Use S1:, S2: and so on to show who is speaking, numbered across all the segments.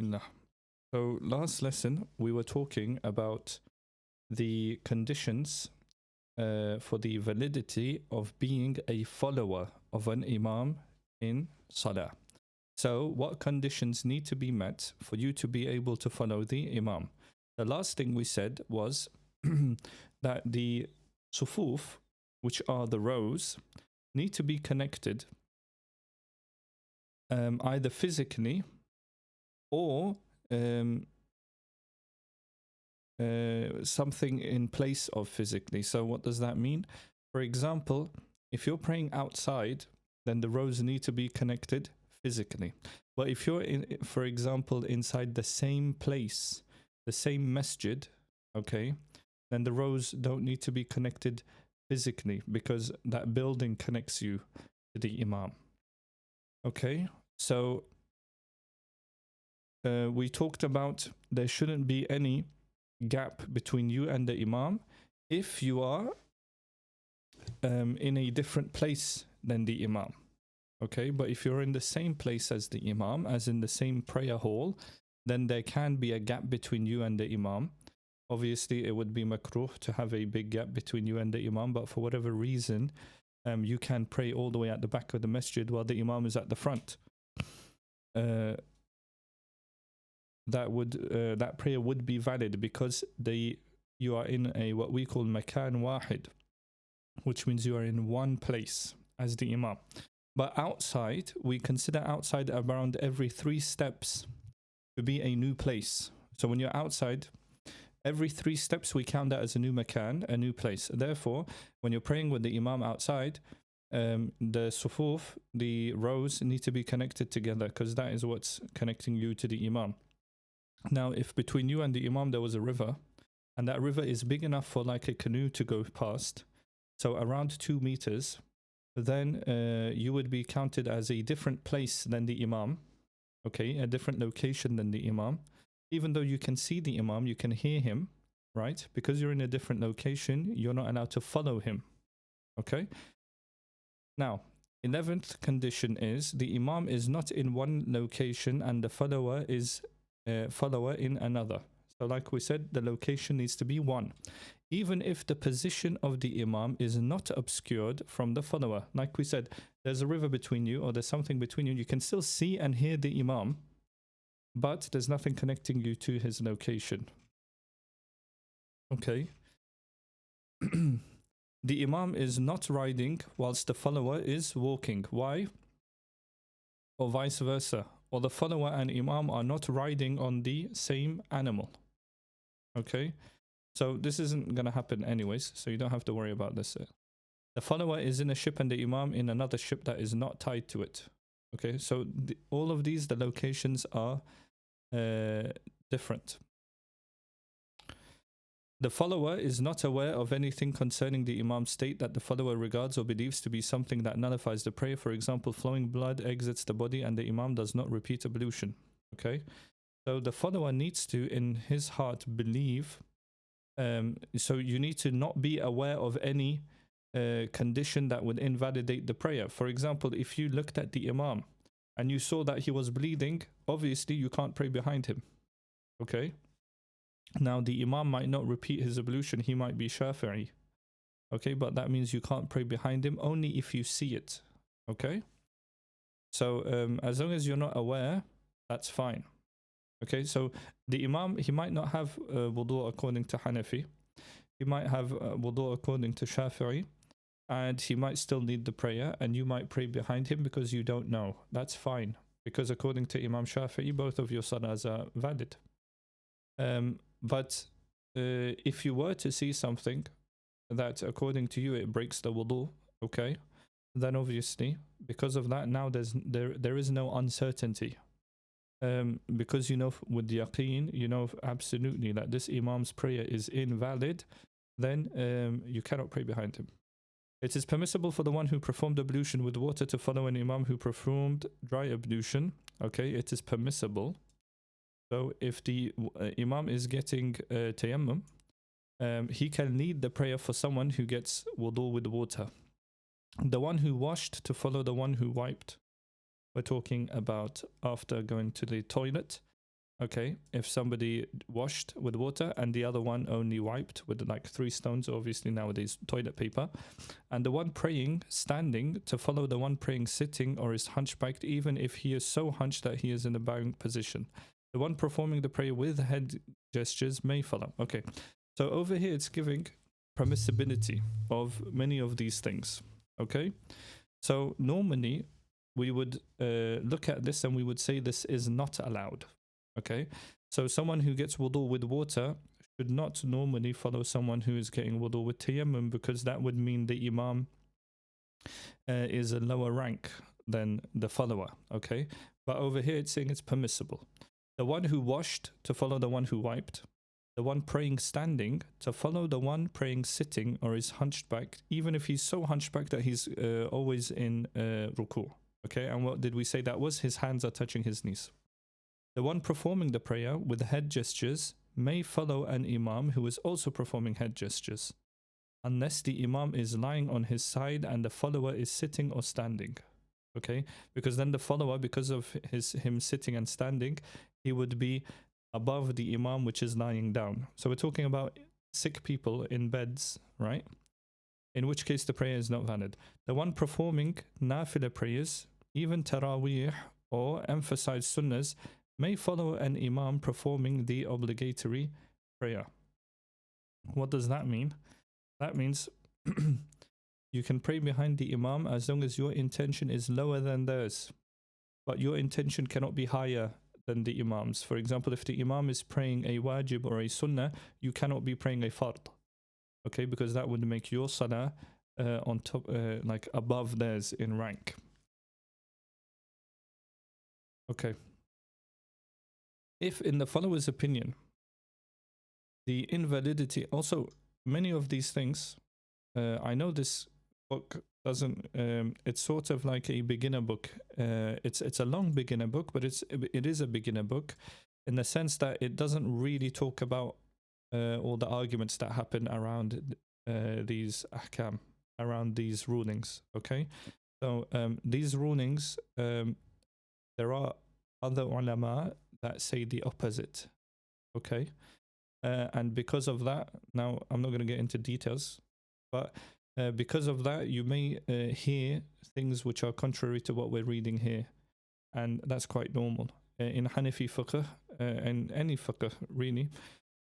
S1: Bismillah. So last lesson we were talking about the conditions for the validity of being a follower of an imam in salah. So what conditions need to be met for you to be able to follow the imam? The last thing we said was that the sufuf, which are the rows, need to be connected either physically or something in place of physically. So what does that mean? For example, if you're praying outside, then the rows need to be connected physically. But if you're for example, inside the same place, the same masjid, okay, then the rows don't need to be connected physically because that building connects you to the imam. Okay, so we talked about there shouldn't be any gap between you and the imam if you are in a different place than the imam. Okay, but if you're in the same place as the imam, as in the same prayer hall, then there can be a gap between you and the imam. Obviously, it would be makruh to have a big gap between you and the imam, but for whatever reason, you can pray all the way at the back of the masjid while the imam is at the front. That prayer would be valid because you are in a what we call makan wahid, which means you are in one place as the imam. But outside, we consider outside around every 3 steps to be a new place. So when you're outside, every 3 steps we count that as a new makan, a new place. Therefore, when you're praying with the imam outside, the sufuf, the rows need to be connected together because that is what's connecting you to the imam. Now, if between you and the imam there was a river, and that river is big enough for like a canoe to go past, so around 2 meters, then you would be counted as a different place than the imam, okay, a different location than the imam. Even though you can see the imam, you can hear him, right? Because you're in a different location, you're not allowed to follow him, okay? Now, 11th condition is the imam is not in one location and the follower is follower in another. So like we said, the location needs to be one, even if the position of the imam is not obscured from the follower. Like we said, there's a river between you or there's something between you, you can still see and hear the imam, but there's nothing connecting you to his location. Okay. The imam is not riding whilst the follower is walking. Why? Or vice versa. Or the follower and imam are not riding on the same animal. Okay, so this isn't going to happen anyways, so you don't have to worry about this. The follower is in a ship and the imam in another ship that is not tied to it. Okay, so all of these, the locations are different. The follower is not aware of anything concerning the imam's state that the follower regards or believes to be something that nullifies the prayer. For example, flowing blood exits the body and the imam does not repeat ablution. Okay, so the follower needs to, in his heart, believe. So you need to not be aware of any condition that would invalidate the prayer. For example, if you looked at the imam and you saw that he was bleeding, obviously you can't pray behind him. Okay. Now, the imam might not repeat his ablution, he might be Shafi'i. Okay, but that means you can't pray behind him only if you see it. Okay? So, as long as you're not aware, that's fine. Okay, so the imam, he might not have wudu according to Hanafi. He might have wudu according to Shafi'i. And he might still need the prayer, and you might pray behind him because you don't know. That's fine. Because according to Imam Shafi'i, both of your salahs are valid. But if you were to see something that according to you it breaks the wudu, okay, then obviously because of that now there is no uncertainty, because you know with the yaqeen, you know absolutely that this imam's prayer is invalid, then you cannot pray behind him. It is permissible for the one who performed ablution with water to follow an imam who performed dry ablution. Okay, it is permissible. So if the imam is getting tayammum, he can lead the prayer for someone who gets wudu with water. The one who washed to follow the one who wiped. We're talking about after going to the toilet. Okay, if somebody washed with water and the other one only wiped with like 3 stones, obviously nowadays toilet paper, and the one praying standing to follow the one praying sitting or is hunchbacked, even if he is so hunched that he is in a bowing position. The one performing the prayer with head gestures may follow. Okay, so over here it's giving permissibility of many of these things. Okay, so normally we would look at this and we would say this is not allowed. Okay, so someone who gets wudu with water should not normally follow someone who is getting wudu with tayammum, because that would mean the imam is a lower rank than the follower. Okay, but over here it's saying it's permissible. The one who washed to follow the one who wiped. The one praying standing to follow the one praying sitting or is hunchbacked, even if he's so hunchbacked that he's always in ruku. Okay, and what did we say that was? His hands are touching his knees. The one performing the prayer with head gestures may follow an imam who is also performing head gestures, unless the imam is lying on his side and the follower is sitting or standing. Okay, because then the follower, because of him sitting and standing, he would be above the imam, which is lying down. So we're talking about sick people in beds, right? In which case the prayer is not valid. The one performing nafila prayers, even taraweeh or emphasized sunnahs, may follow an imam performing the obligatory prayer. What does that mean? That means you can pray behind the imam as long as your intention is lower than theirs, but your intention cannot be higher than the imam's. For example, if the imam is praying a wajib or a sunnah, you cannot be praying a fard. Okay, because that would make your salah on top, like above theirs in rank. Okay. If in the follower's opinion, the invalidity, also many of these things, I know this book doesn't, it's sort of like a beginner book. It's a long beginner book, but it is a beginner book in the sense that it doesn't really talk about all the arguments that happen around these ahkam, around these rulings. Okay, so these rulings, there are other ulama that say the opposite. Okay, and because of that, now I'm not going to get into details, but because of that, you may hear things which are contrary to what we're reading here, and that's quite normal. In Hanafi fiqh and any fiqh really,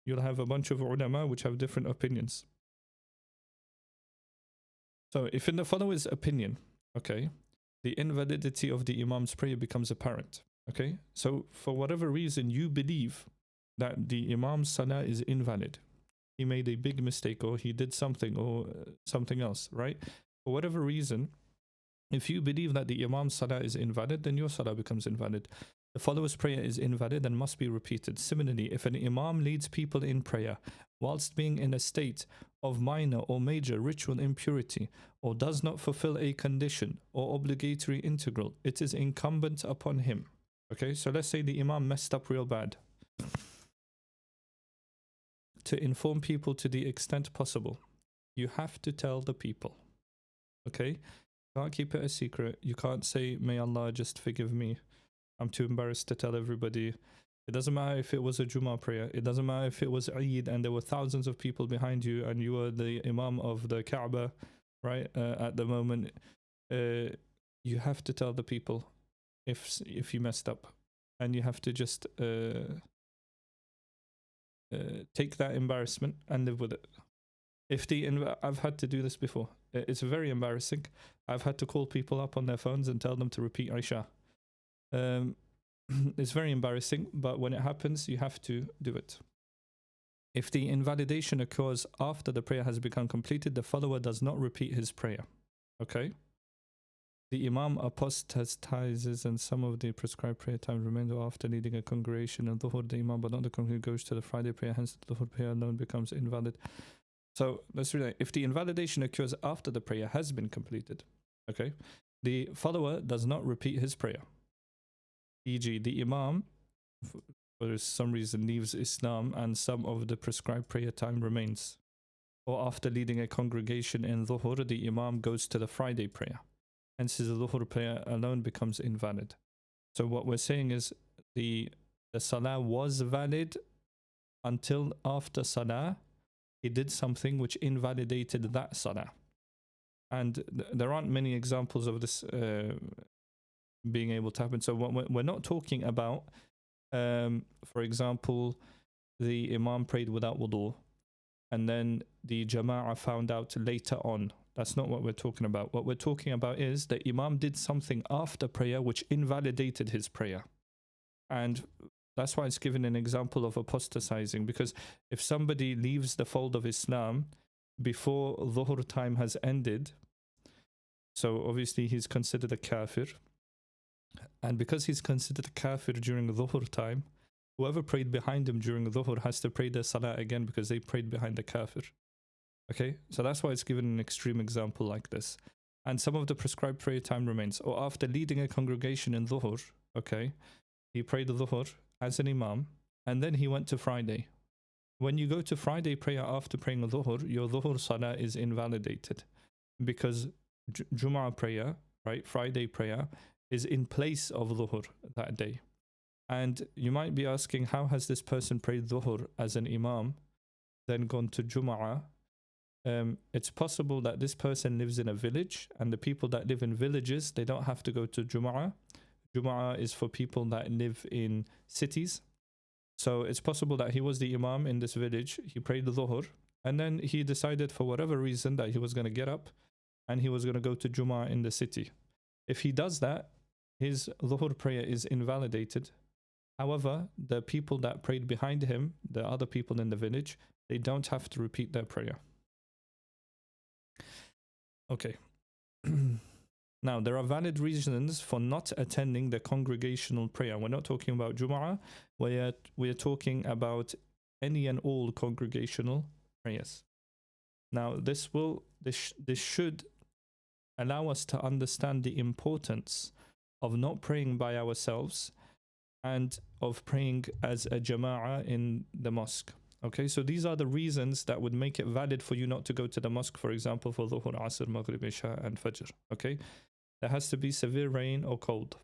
S1: you'll have a bunch of ulama which have different opinions. So if in the follower's opinion, okay, the invalidity of the imam's prayer becomes apparent. Okay, so for whatever reason you believe that the imam's salah is invalid, he made a big mistake or he did something or something else, right? For whatever reason, if you believe that the imam's salah is invalid, then your salah becomes invalid. The follower's prayer is invalid and must be repeated. Similarly, if an imam leads people in prayer whilst being in a state of minor or major ritual impurity, or does not fulfill a condition or obligatory integral, it is incumbent upon him. Okay, so let's say the imam messed up real bad. To inform people to the extent possible, you have to tell the people. Okay, you can't keep it a secret. You can't say, may Allah just forgive me, I'm too embarrassed to tell everybody. It doesn't matter if it was a Jummah prayer. It doesn't matter if it was Eid and there were thousands of people behind you and you were the imam of the Kaaba, right? At the moment, you have to tell the people if you messed up, and you have to just take that embarrassment and live with it. I've had to do this before. It's very embarrassing. I've had to call people up on their phones and tell them to repeat Aisha. It's very embarrassing, but when it happens, you have to do it. If the invalidation occurs after the prayer has become completed, the follower does not repeat his prayer. Okay? The imam apostatizes and some of the prescribed prayer time remains after leading a congregation in Dhuhr, the imam, but not the congregation, goes to the Friday prayer, hence the Dhuhr prayer alone becomes invalid. So let's read that. If the invalidation occurs after the prayer has been completed, okay, the follower does not repeat his prayer. E.g., the imam, for some reason, leaves Islam and some of the prescribed prayer time remains. Or after leading a congregation in Dhuhr, the imam goes to the Friday prayer. Hence his Dhuhr prayer alone becomes invalid. So what we're saying is the the salah was valid until after salah he did something which invalidated that salah. And there aren't many examples of this being able to happen. So we're not talking about, for example, the imam prayed without wudu and then the jama'ah found out later on. That's not what we're talking about. What we're talking about is that imam did something after prayer which invalidated his prayer. And that's why it's given an example of apostatizing, because if somebody leaves the fold of Islam before dhuhr time has ended, so obviously he's considered a kafir, and because he's considered a kafir during dhuhr time, whoever prayed behind him during dhuhr has to pray their salah again because they prayed behind the kafir. Okay, so that's why it's given an extreme example like this. And some of the prescribed prayer time remains. Or after leading a congregation in dhuhr, okay, he prayed dhuhr as an imam, and then he went to Friday. When you go to Friday prayer after praying dhuhr, your dhuhr salah is invalidated because Jum'ah prayer, right, Friday prayer, is in place of dhuhr that day. And you might be asking, how has this person prayed dhuhr as an imam, then gone to Jum'ah? It's possible that this person lives in a village, and the people that live in villages, they don't have to go to Jum'ah. Jum'ah is for people that live in cities. So it's possible that he was the imam in this village, he prayed the dhuhr, and then he decided for whatever reason that he was going to get up and he was going to go to Jum'ah in the city. If he does that, his dhuhr prayer is invalidated. However, the people that prayed behind him, the other people in the village, they don't have to repeat their prayer. Okay. Now, there are valid reasons for not attending the congregational prayer. We're not talking about Jum'ah. We're talking about any and all congregational prayers. Now, this should allow us to understand the importance of not praying by ourselves and of praying as a jama'ah in the mosque. Okay, so these are the reasons that would make it valid for you not to go to the mosque, for example, for Dhuhr, Asr, Maghrib, Isha, and Fajr. Okay, there has to be severe rain or cold.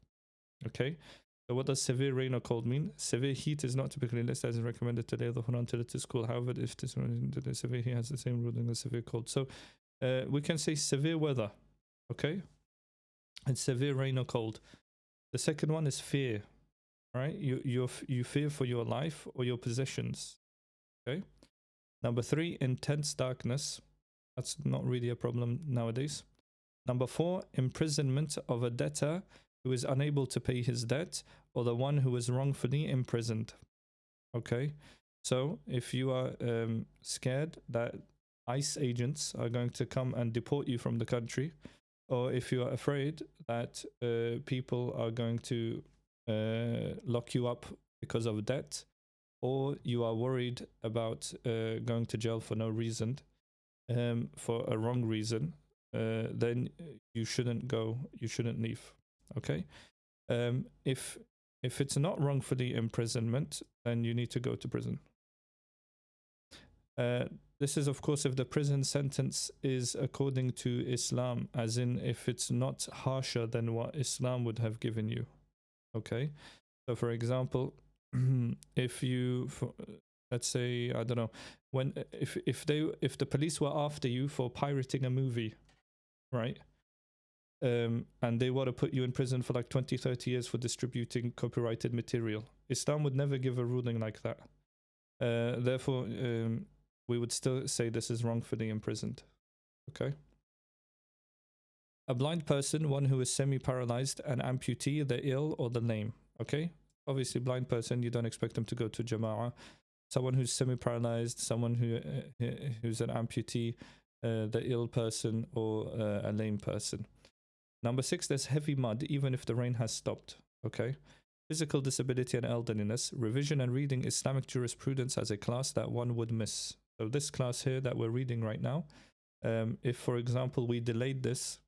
S1: Okay, so what does severe rain or cold mean? Severe heat is not typically listed as recommended to lay Dhuhr until it is cool. However, if this severe heat has the same ruling as severe cold. So we can say severe weather, okay, and severe rain or cold. The second one is fear, right? You fear for your life or your possessions. Okay. Number 3, intense darkness. That's not really a problem nowadays. Number 4, imprisonment of a debtor who is unable to pay his debt, or the one who is wrongfully imprisoned. Okay. So if you are scared that ICE agents are going to come and deport you from the country, or if you are afraid that people are going to lock you up because of debt, or you are worried about going to jail for no reason, for a wrong reason, then you shouldn't go, you shouldn't leave. Okay? If it's not wrongfully imprisonment, then you need to go to prison. This is, of course, if the prison sentence is according to Islam, as in if it's not harsher than what Islam would have given you. Okay? So, for example, if you, let's say, I don't know, if the police were after you for pirating a movie, right, and they want to put you in prison for like 20-30 years for distributing copyrighted material, Islam would never give a ruling like that. Therefore, we would still say this is wrongfully imprisoned. Okay. A blind person, one who is semi-paralyzed, an amputee, the ill, or the lame. Okay. Obviously, blind person, you don't expect them to go to Jama'ah. Someone who's semi-paralyzed, someone who's an amputee, the ill person, or a lame person. Number 6, there's heavy mud, even if the rain has stopped. Okay. Physical disability and elderliness. Revision and reading Islamic jurisprudence as a class that one would miss. So this class here that we're reading right now, if, for example, we delayed this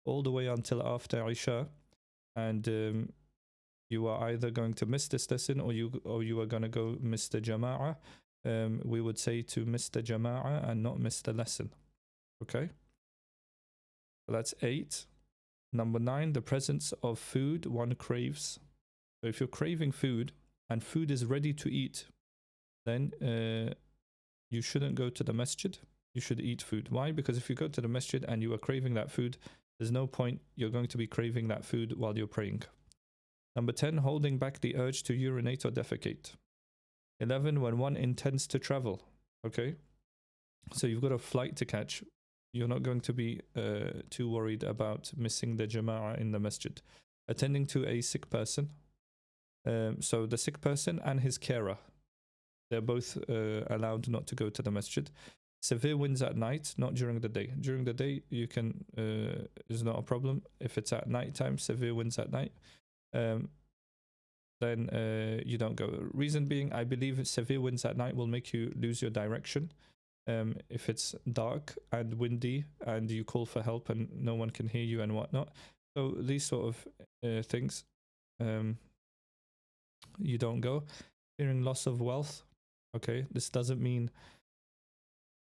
S1: all the way until after Isha, and you are either going to miss this lesson or you are going to go miss the jama'ah. We would say to miss the jama'ah and not miss the lesson. Okay? So that's 8. Number 9, the presence of food one craves. So if you're craving food and food is ready to eat, then you shouldn't go to the masjid. You should eat food. Why? Because if you go to the masjid and you are craving that food, there's no point you're going to be craving that food while you're praying. Number 10, holding back the urge to urinate or defecate. 11, when one intends to travel. Okay, so you've got a flight to catch. You're not going to be too worried about missing the jama'ah in the masjid. Attending to a sick person. So the sick person and his carer, they're both allowed not to go to the masjid. Severe winds at night, not during the day. During the day, you can, is not a problem. If it's at night time, severe winds at night, then you don't go. Reason being, I believe severe winds at night will make you lose your direction. If it's dark and windy and you call for help and no one can hear you and whatnot. So these sort of things, you don't go. Fearing loss of wealth. Okay, this doesn't mean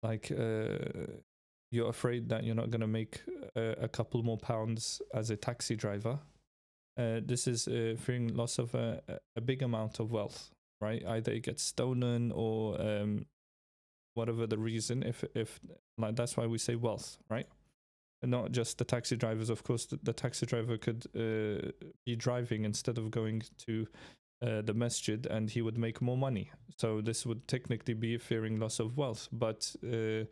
S1: like you're afraid that you're not going to make a couple more pounds as a taxi driver. This is fearing loss of a big amount of wealth, right? Either it gets stolen or whatever the reason. If like, that's why we say wealth, right? And not just the taxi drivers. Of course, the taxi driver could be driving instead of going to the masjid, and he would make more money. So this would technically be fearing loss of wealth. But then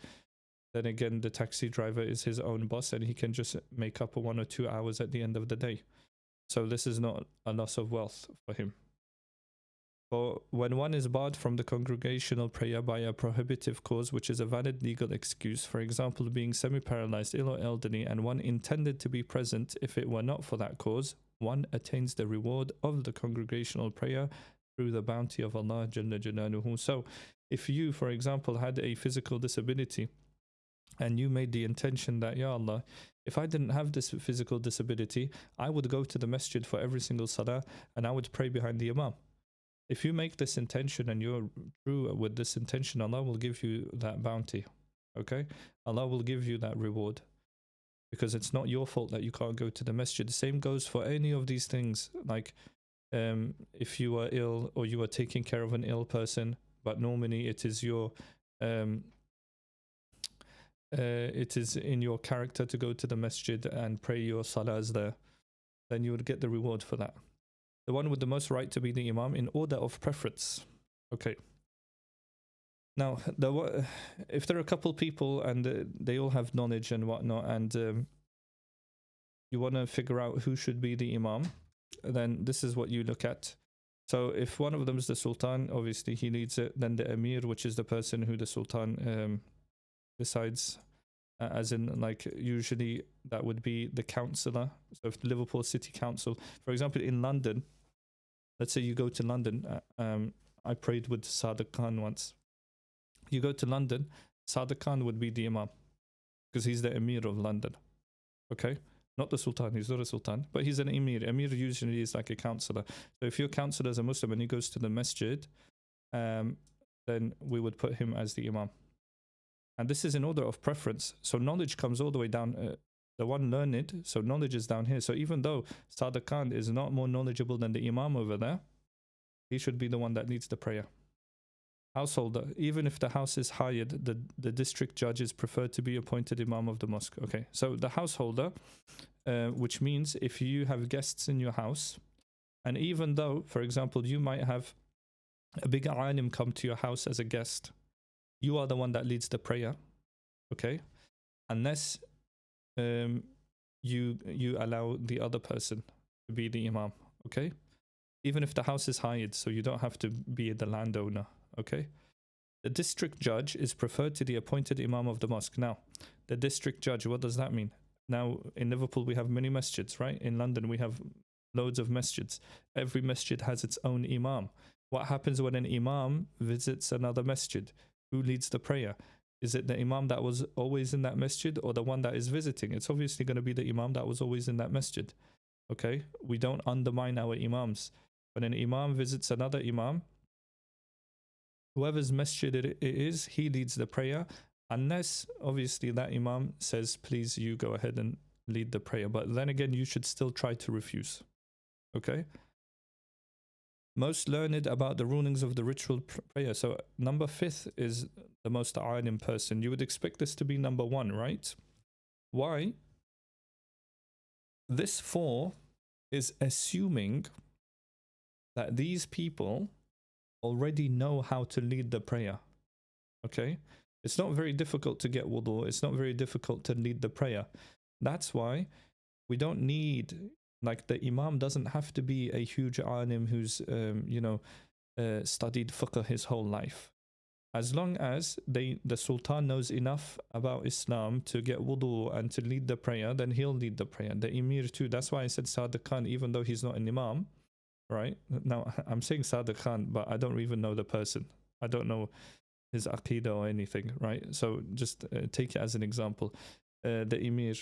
S1: again, the taxi driver is his own boss, and he can just make up 1 or 2 hours at the end of the day. So this is not a loss of wealth for him. But when one is barred from the congregational prayer by a prohibitive cause, which is a valid legal excuse, for example, being semi-paralyzed, ill or elderly, and one intended to be present, if it were not for that cause, one attains the reward of the congregational prayer through the bounty of Allah Jalla Jalaluhu. So if you, for example, had a physical disability and you made the intention that, Ya Allah, if I didn't have this physical disability, I would go to the masjid for every single salah and I would pray behind the imam. If you make this intention and you're true with this intention, Allah will give you that bounty. Okay? Allah will give you that reward. Because it's not your fault that you can't go to the masjid. The same goes for any of these things. Like if you are ill or you are taking care of an ill person, but normally it is your it is in your character to go to the masjid and pray your salahs there, then you would get the reward for that. The one with the most right to be the imam in order of preference. Okay. Now, if there are a couple people and they all have knowledge and whatnot, and you want to figure out who should be the imam, then this is what you look at. So if one of them is the sultan, obviously he leads it. Then the emir, which is the person who the sultan decides, as in, like, usually that would be the councillor. So if the Liverpool City Council, for example, in London, let's say you go to London. I prayed with Sadiq Khan once. You go to London, Sadiq Khan would be the imam because he's the emir of London. Okay, not the sultan. He's not a sultan, but he's an emir. Emir usually is like a councillor. So if your councillor is a Muslim and he goes to the masjid, then we would put him as the imam. And this is in order of preference. So knowledge comes all the way down. The one learned, so knowledge is down here. So even though Sadiq Khan is not more knowledgeable than the imam over there, he should be the one that leads the prayer. Householder, even if the house is hired, the district judge is preferred to be appointed imam of the mosque. Okay, so the householder, which means if you have guests in your house, and even though, for example, you might have a big alim come to your house as a guest, you are the one that leads the prayer. Okay, unless you allow the other person to be the imam. Okay, even if the house is hired, so you don't have to be the landowner. Okay, the district judge is preferred to the appointed imam of the mosque. Now, the district judge, what does that mean? Now, in Liverpool, we have many masjids, right? In London, we have loads of masjids. Every masjid has its own imam. What happens when an imam visits another masjid? Who leads the prayer? Is it the imam that was always in that masjid or the one that is visiting? It's obviously going to be the imam that was always in that masjid. Okay, we don't undermine our imams. When an imam visits another imam, whoever's masjid it is, he leads the prayer, unless obviously that imam says, please, you go ahead and lead the prayer. But then again, you should still try to refuse. Okay? Most learned about the rulings of the ritual prayer. So number 5th is the most alim person. You would expect this to be number 1, right? Why? This 4 is assuming that these people already know how to lead the prayer. Okay? It's not very difficult to get wudu. It's not very difficult to lead the prayer. That's why we don't need, like, the imam doesn't have to be a huge alim who's, studied fiqh his whole life. As long as the sultan knows enough about Islam to get wudu and to lead the prayer, then he'll lead the prayer. The emir too. That's why I said Sadiq Khan, even though he's not an imam, right? Now, I'm saying Sadiq Khan, but I don't even know the person. I don't know his aqidah or anything, right? So just take it as an example. The emir,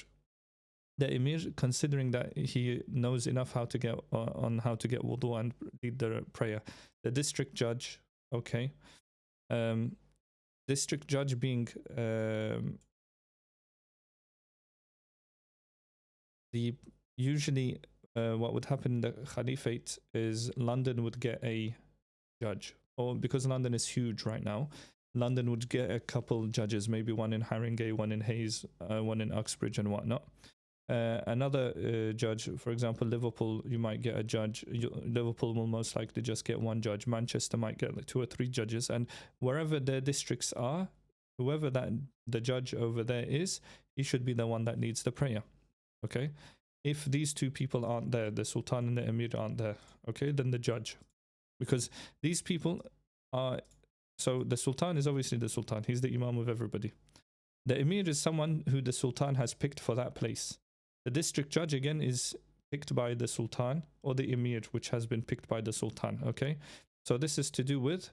S1: considering that he knows enough how to get on how to get wudu and lead the prayer. The district judge, okay. District judge being usually what would happen in the Caliphate is London would get a judge, or because London is huge right now, London would get a couple judges, maybe one in Haringey, one in Hayes, one in Uxbridge and whatnot. Another judge, for example, Liverpool, you might get a judge. Liverpool will most likely just get one judge. Manchester might get like 2 or 3 judges, and wherever their districts are, whoever that the judge over there is, he should be the one that leads the prayer. Okay, if these 2 people aren't there, the Sultan and the Emir aren't there, okay, then the judge, because these people are. So the Sultan is obviously the Sultan. He's the Imam of everybody. The Emir is someone who the Sultan has picked for that place. The district judge, again, is picked by the Sultan, or the Emir, which has been picked by the Sultan, okay? So this is to do with,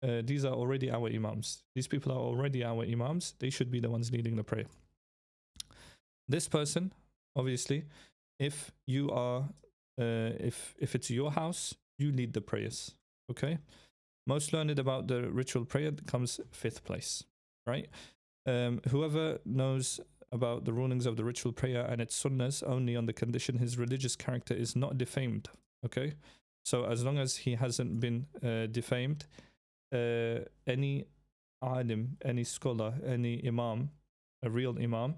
S1: these are already our Imams. These people are already our Imams. They should be the ones leading the prayer. This person, obviously, if you are, if it's your house, you lead the prayers, okay? Most learned about the ritual prayer comes 5th place, right? Whoever knows about the rulings of the ritual prayer and its sunnahs only on the condition his religious character is not defamed, okay? So as long as he hasn't been defamed, any alim, any scholar, any imam, a real imam,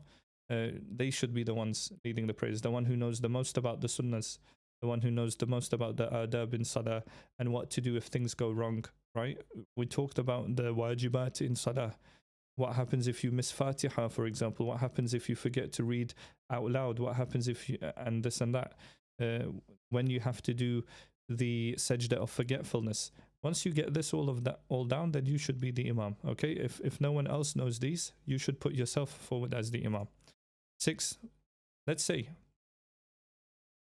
S1: they should be the ones leading the prayers, the one who knows the most about the sunnahs, the one who knows the most about the adab in salah and what to do if things go wrong, right? We talked about the wajibat in salah. What happens if you miss Fatiha, for example? What happens if you forget to read out loud? What happens if you, and this and that, when you have to do the sajda of forgetfulness? Once you get this all down, then you should be the imam, okay? If no one else knows these, you should put yourself forward as the imam. 6, let's say,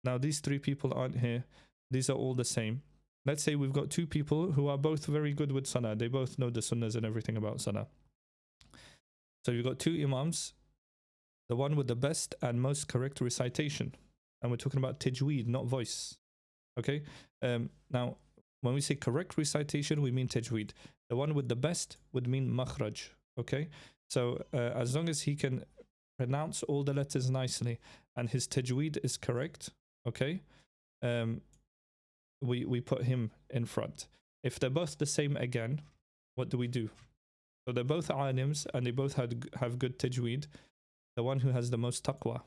S1: now these 3 people aren't here. These are all the same. Let's say we've got 2 people who are both very good with salah. They both know the sunnahs and everything about salah. So you've got 2 imams, the one with the best and most correct recitation. And we're talking about tajweed, not voice. Okay? Now, when we say correct recitation, we mean tajweed. The one with the best would mean makhraj. Okay? So as long as he can pronounce all the letters nicely and his tajweed is correct, okay, we put him in front. If they're both the same again, what do we do? So they're both alims and they both have good tajweed. The one who has the most taqwa.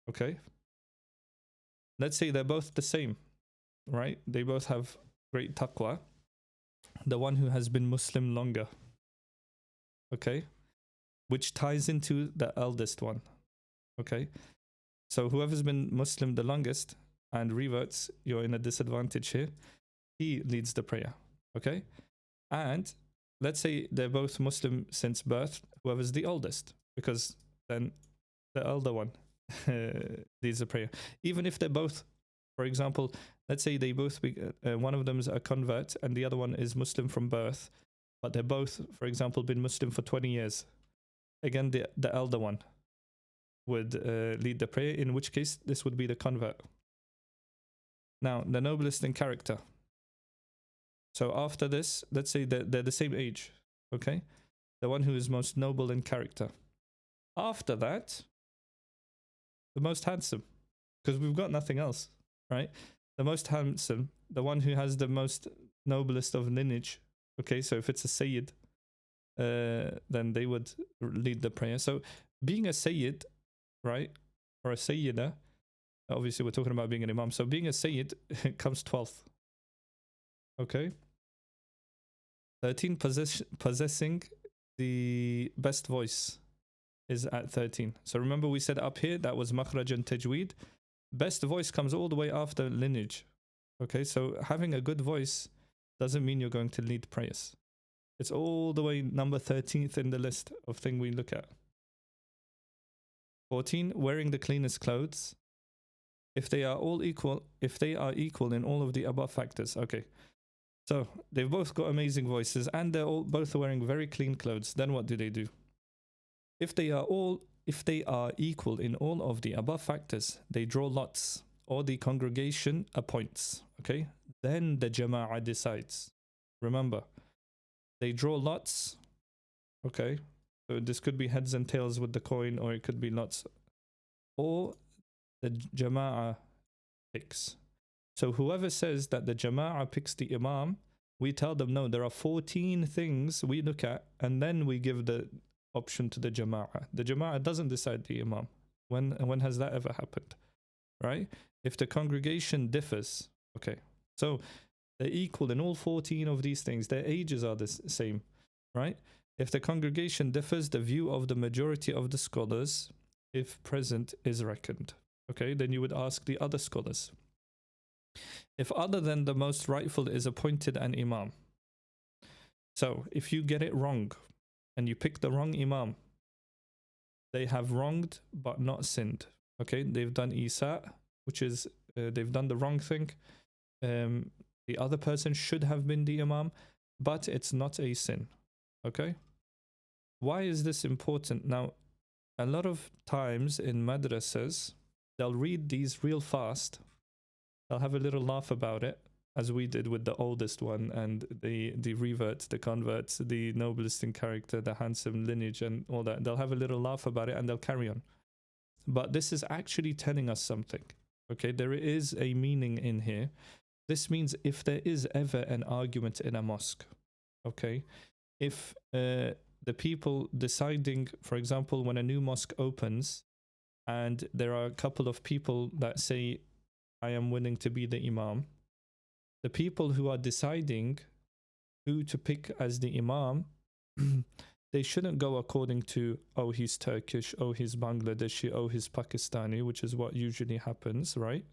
S1: Okay? Let's say they're both the same, right? They both have great taqwa. The one who has been Muslim longer. Okay? Which ties into the eldest one. Okay? So whoever's been Muslim the longest and reverts, you're in a disadvantage here. He leads the prayer. Okay? And let's say they're both Muslim since birth, whoever's the oldest, because then the elder one leads the prayer. Even if they're both, for example, let's say they both, one of them is a convert and the other one is Muslim from birth, but they're both, for example, been Muslim for 20 years. Again, the elder one would lead the prayer, in which case this would be the convert. Now, the noblest in character. So after this, let's say they're the same age, okay? The one who is most noble in character. After that, the most handsome, because we've got nothing else, right? The most handsome, the one who has the most noblest of lineage. Okay, so if it's a Sayyid, then they would lead the prayer. So being a Sayyid, right, or a Sayyida, obviously we're talking about being an Imam. So being a Sayyid comes 12th. Okay. 13, possessing the best voice is at 13. So remember we said up here that was makhraj and tajweed. Best voice comes all the way after lineage. Okay, so having a good voice doesn't mean you're going to lead prayers. It's all the way number 13th in the list of thing we look at. 14, wearing the cleanest clothes. If they are equal in all of the above factors. Okay. So they've both got amazing voices and they're both wearing very clean clothes. Then what do? If they are equal in all of the above factors, they draw lots or the congregation appoints. Okay, then the jama'ah decides. Remember, they draw lots. Okay, so this could be heads and tails with the coin, or it could be lots, or the jama'ah picks. So whoever says that the jama'ah picks the imam, we tell them no, there are 14 things we look at and then we give the option to the jama'ah. The jama'ah doesn't decide the imam. When has that ever happened? Right? If the congregation differs, okay, so they're equal in all 14 of these things, their ages are the same, right? If the congregation differs, the view of the majority of the scholars, if present, is reckoned. Okay, then you would ask the other scholars. If other than the most rightful is appointed an imam. So if you get it wrong and you pick the wrong imam, they have wronged but not sinned. Okay, they've done isa, which is they've done the wrong thing. The other person should have been the imam, but it's not a sin. Okay, why is this important? Now, a lot of times in madrasas, they'll read these real fast. They'll have a little laugh about it, as we did with the oldest one and the reverts, the converts, the noblest in character, the handsome lineage and all that. They'll have a little laugh about it and they'll carry on. But this is actually telling us something. Okay, there is a meaning in here. This means if there is ever an argument in a mosque, okay, if the people deciding, for example, when a new mosque opens and there are a couple of people that say, I am willing to be the imam, the people who are deciding who to pick as the imam, they shouldn't go according to, oh, he's Turkish, oh, he's Bangladeshi, oh, he's Pakistani, which is what usually happens, right?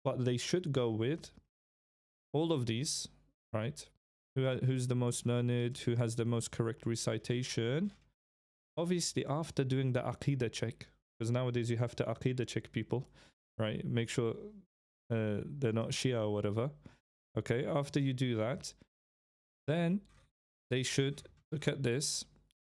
S1: But they should go with all of these, right? Who's the most learned, who has the most correct recitation. Obviously, after doing the Aqidah check, because nowadays you have to Aqidah check people, right? Make sure they're not Shia or whatever. Okay, after you do that, then they should look at this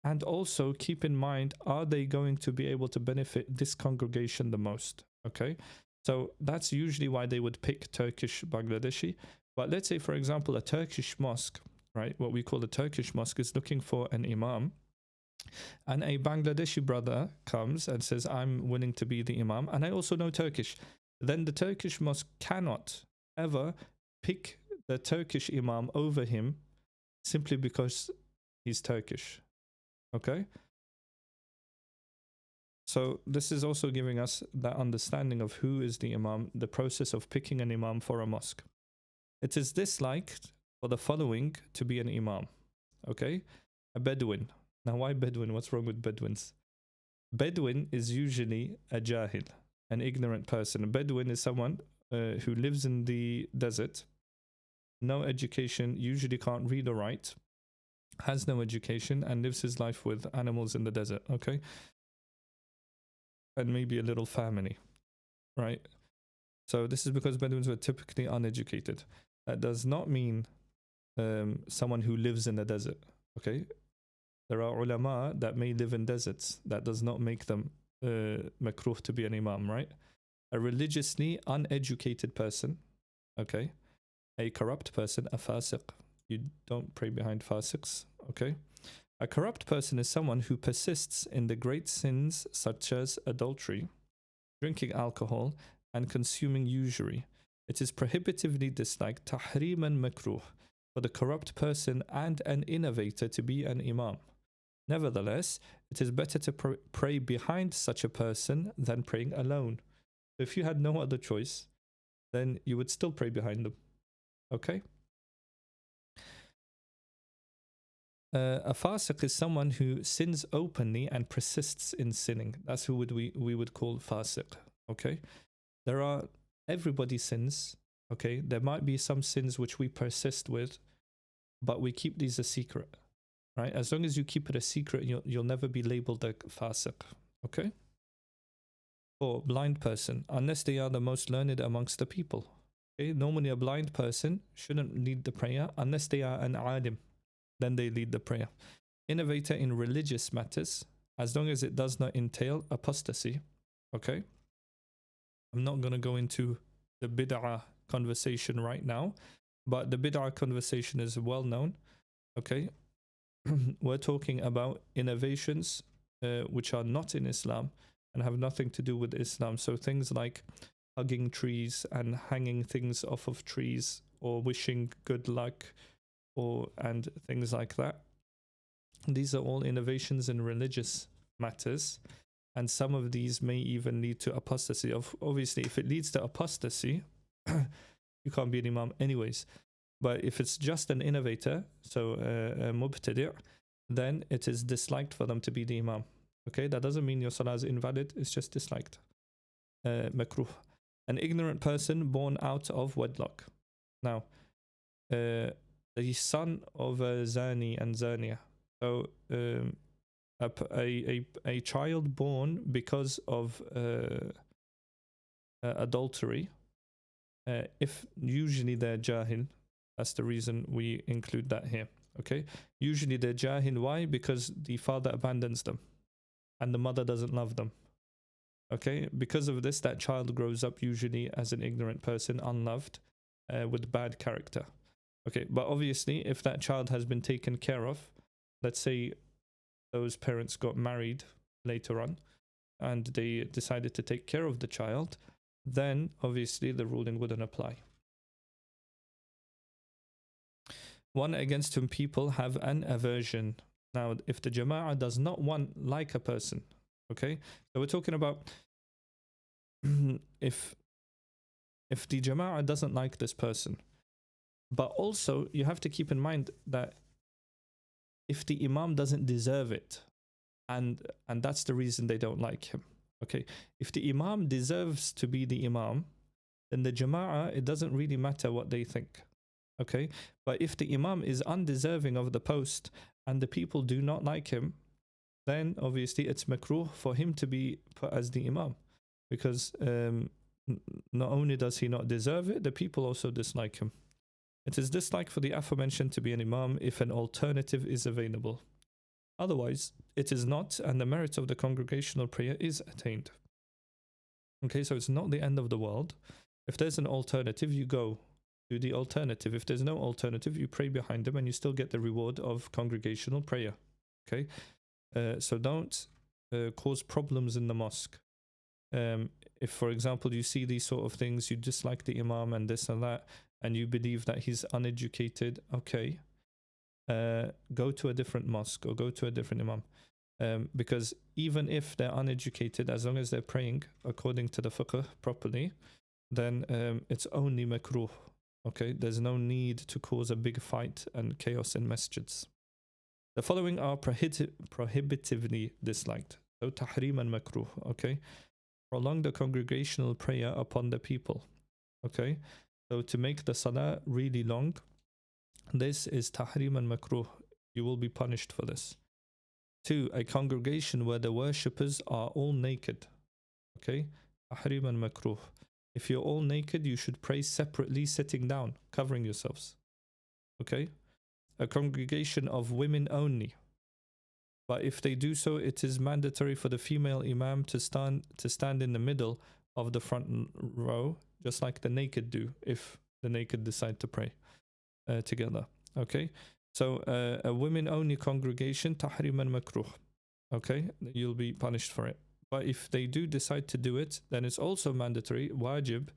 S1: and also keep in mind, are they going to be able to benefit this congregation the most? Okay, so that's usually why they would pick Turkish Bangladeshi. But let's say, for example, a Turkish mosque, right? What we call a Turkish mosque is looking for an imam. And a Bangladeshi brother comes and says, I'm willing to be the imam, and I also know Turkish. Then the Turkish mosque cannot ever pick the Turkish imam over him simply because he's Turkish. Okay? So this is also giving us that understanding of who is the imam, the process of picking an imam for a mosque. It is disliked for the following to be an imam. Okay? A Bedouin. Now, why Bedouin? What's wrong with Bedouins? Bedouin is usually a jahil, an ignorant person. A Bedouin is someone who lives in the desert, no education, usually can't read or write, has no education, and lives his life with animals in the desert, okay? And maybe a little family, right? So this is because Bedouins were typically uneducated. That does not mean someone who lives in the desert, okay? There are ulama that may live in deserts. That does not make them makruh to be an imam, right? A religiously uneducated person, okay? A corrupt person, a fasiq. You don't pray behind fasiqs, okay? A corrupt person is someone who persists in the great sins such as adultery, drinking alcohol, and consuming usury. It is prohibitively disliked, tahriman makruh, for the corrupt person and an innovator to be an imam. Nevertheless, it is better to pray behind such a person than praying alone. If you had no other choice, then you would still pray behind them. Okay? A fasiq is someone who sins openly and persists in sinning. That's who we would call fasiq. Okay? Everybody sins. Okay? There might be some sins which we persist with, but we keep these a secret. Right? As long as you keep it a secret, you'll never be labeled a fasiq. Okay? Or blind person, unless they are the most learned amongst the people. Okay? Normally a blind person shouldn't lead the prayer unless they are an alim. Then they lead the prayer. Innovator in religious matters, as long as it does not entail apostasy. Okay? I'm not going to go into the bid'ah conversation right now, but the bid'ah conversation is well known. Okay? We're talking about innovations which are not in Islam and have nothing to do with Islam. So things like hugging trees and hanging things off of trees, or wishing good luck, and things like that. These are all innovations in religious matters, and some of these may even lead to apostasy. Obviously, if it leads to apostasy, you can't be an imam anyways. But if it's just an innovator, so a mubtadi', then it is disliked for them to be the imam. Okay, that doesn't mean your salah is invalid, it's just disliked. Makruh. An ignorant person born out of wedlock. Now, the son of a zani and zaniya. So a child born because of adultery, if usually they're jahil, that's the reason we include that here. Okay, usually they're jahil. Why? Because the father abandons them and the mother doesn't love them. Okay, because of this, that child grows up usually as an ignorant person, unloved, with bad character. Okay, but obviously if that child has been taken care of, let's say those parents got married later on and they decided to take care of the child, then obviously the ruling wouldn't apply. One against whom people have an aversion. Now, if the jama'ah does not like a person, okay, so we're talking about if the jama'ah doesn't like this person. But also, you have to keep in mind that if the imam doesn't deserve it, and that's the reason they don't like him. Okay, if the imam deserves to be the imam, then the jama'ah, it doesn't really matter what they think. Okay, but if the imam is undeserving of the post and the people do not like him, then obviously it's makruh for him to be put as the imam, because not only does he not deserve it, the people also dislike him. It is disliked for the aforementioned to be an imam if an alternative is available. Otherwise, it is not, and the merit of the congregational prayer is attained. Okay, so it's not the end of the world. If there's an alternative, you go to the alternative. If there's no alternative, you pray behind them and you still get the reward of congregational prayer. Okay, so don't cause problems in the mosque. If, for example, you see these sort of things, you dislike the imam and this and that, and you believe that he's uneducated, okay, go to a different mosque or go to a different imam. Because even if they're uneducated, as long as they're praying according to the fiqh properly, then it's only makruh. Okay, there's no need to cause a big fight and chaos in masjids. The following are prohibitively disliked. So tahrim and makruh. Okay, prolong the congregational prayer upon the people. Okay, so to make the salah really long, this is tahrim and makruh. You will be punished for this. 2, a congregation where the worshippers are all naked. Okay, tahrim and makruh. If you're all naked, you should pray separately, sitting down, covering yourselves. Okay, a congregation of women only. But if they do so, it is mandatory for the female imam to stand in the middle of the front row, just like the naked do, if the naked decide to pray together. Okay, so a women-only congregation, tahrim and makruh. Okay, you'll be punished for it. But if they do decide to do it, then it's also mandatory, wajib,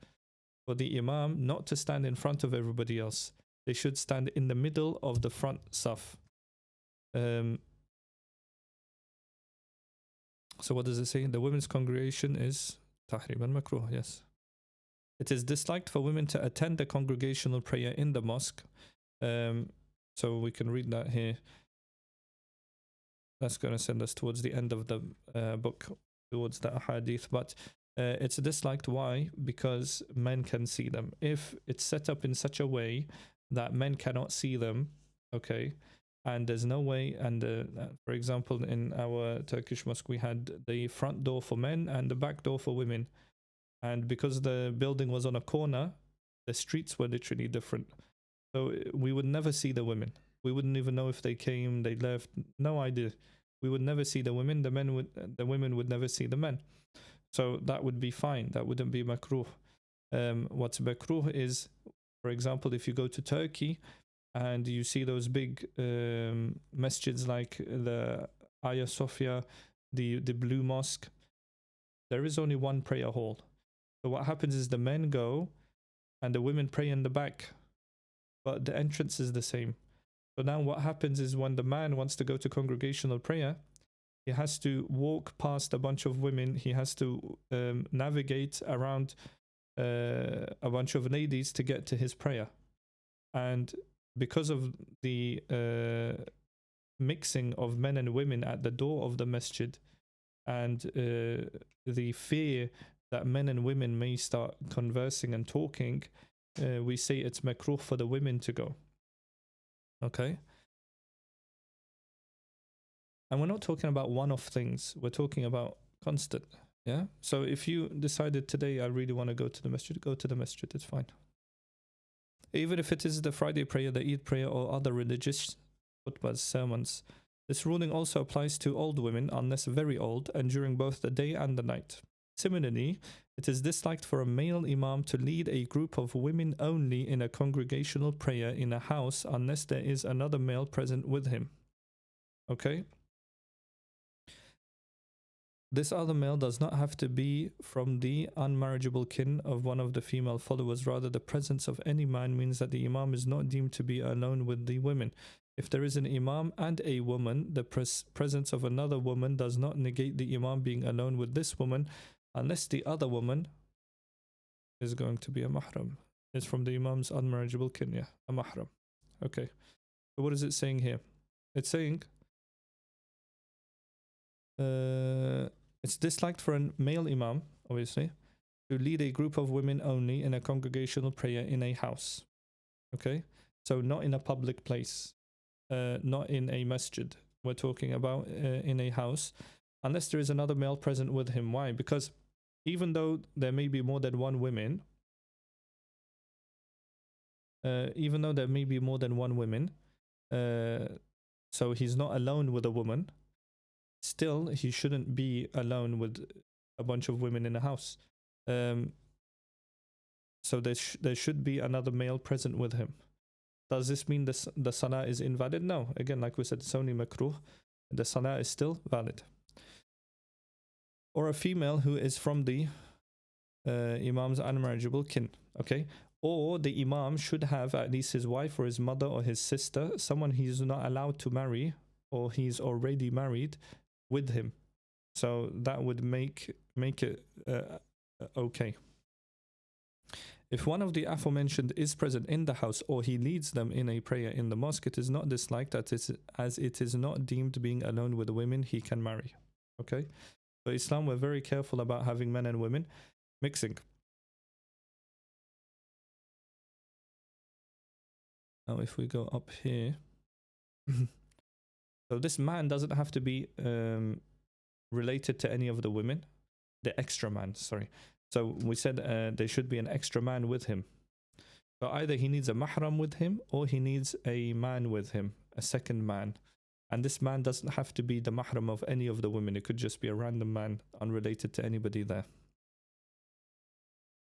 S1: for the imam not to stand in front of everybody else. They should stand in the middle of the front saf. So what does it say? The women's congregation is tahrim al-makruh, yes. It is disliked for women to attend the congregational prayer in the mosque. So we can read that here. That's going to send us towards the end of the book, towards the hadith. But it's disliked. Why? Because men can see them. If it's set up in such a way that men cannot see them, okay, and there's no way, and for example, in our Turkish mosque, we had the front door for men and the back door for women. And because the building was on a corner, the streets were literally different. So we would never see the women. We wouldn't even know if they came, they left, no idea. We would never see the women. The women would never see the men. So that would be fine. That wouldn't be makruh. What's makruh is, for example, if you go to Turkey and you see those big masjids like the Hagia Sophia, the Blue Mosque, there is only one prayer hall. So what happens is the men go and the women pray in the back, but the entrance is the same. So now what happens is when the man wants to go to congregational prayer, he has to walk past a bunch of women. He has to navigate around a bunch of ladies to get to his prayer. And because of the mixing of men and women at the door of the masjid, and the fear that men and women may start conversing and talking, we say it's makruh for the women to go. Okay? And we're not talking about one-off things. We're talking about constant. Yeah? So if you decided today, I really want to go to the masjid, go to the masjid. It's fine. Even if it is the Friday prayer, the Eid prayer, or other religious khutbahs, sermons, this ruling also applies to old women, unless very old, and during both the day and the night. Similarly, it is disliked for a male imam to lead a group of women only in a congregational prayer in a house unless there is another male present with him. Okay? This other male does not have to be from the unmarriageable kin of one of the female followers. Rather, the presence of any man means that the imam is not deemed to be alone with the women. If there is an imam and a woman, the presence of another woman does not negate the imam being alone with this woman, unless the other woman is going to be a mahram. It's from the imam's unmarriageable kin, yeah, a mahram. Okay, so what is it saying here? It's saying it's disliked for a male imam, obviously, to lead a group of women only in a congregational prayer in a house. Okay, so not in a public place. Not in a masjid. We're talking about in a house, unless there is another male present with him. Why? Because even though there may be more than one woman, so he's not alone with a woman, still he shouldn't be alone with a bunch of women in a house. So there should be another male present with him. Does this mean the salah is invalid? No. Again, like we said, it's only makruh. The salah is still valid. Or a female who is from the imam's unmarriageable kin. Okay? Or the imam should have at least his wife or his mother or his sister, someone he's not allowed to marry or he's already married, with him. So that would make it okay. If one of the aforementioned is present in the house or he leads them in a prayer in the mosque, it is not disliked as it is not deemed being alone with the women he can marry. Okay? So Islam, we're very careful about having men and women mixing. Now if we go up here, so this man doesn't have to be related to any of the women. The extra man, sorry. So we said there should be an extra man with him. So either he needs a mahram with him or he needs a man with him, a second man. And this man doesn't have to be the mahram of any of the women. It could just be a random man unrelated to anybody there.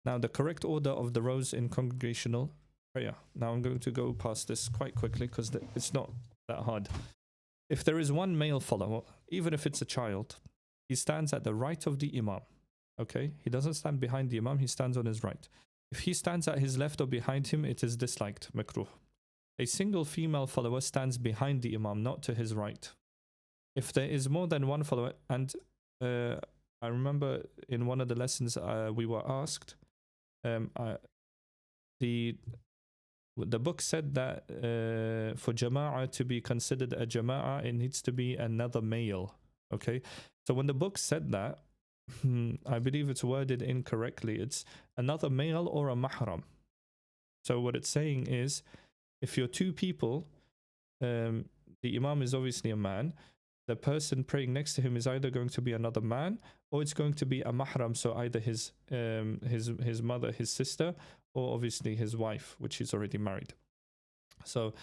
S1: Now the correct order of the rows in congregational prayer. Now I'm going to go past this quite quickly because it's not that hard. If there is one male follower, even if it's a child, he stands at the right of the imam. Okay, he doesn't stand behind the imam, he stands on his right. If he stands at his left or behind him, it is disliked, makruh. A single female follower stands behind the Imam, not to his right. If there is more than one follower, and I remember in one of the lessons we were asked, the book said that for jama'ah to be considered a jama'ah, it needs to be another male. Okay, so when the book said that, I believe it's worded incorrectly. It's another male or a mahram. So what it's saying is, if you're two people, the Imam is obviously a man. The person praying next to him is either going to be another man, or it's going to be a mahram, so either his mother, his sister, or obviously his wife, which he's already married. So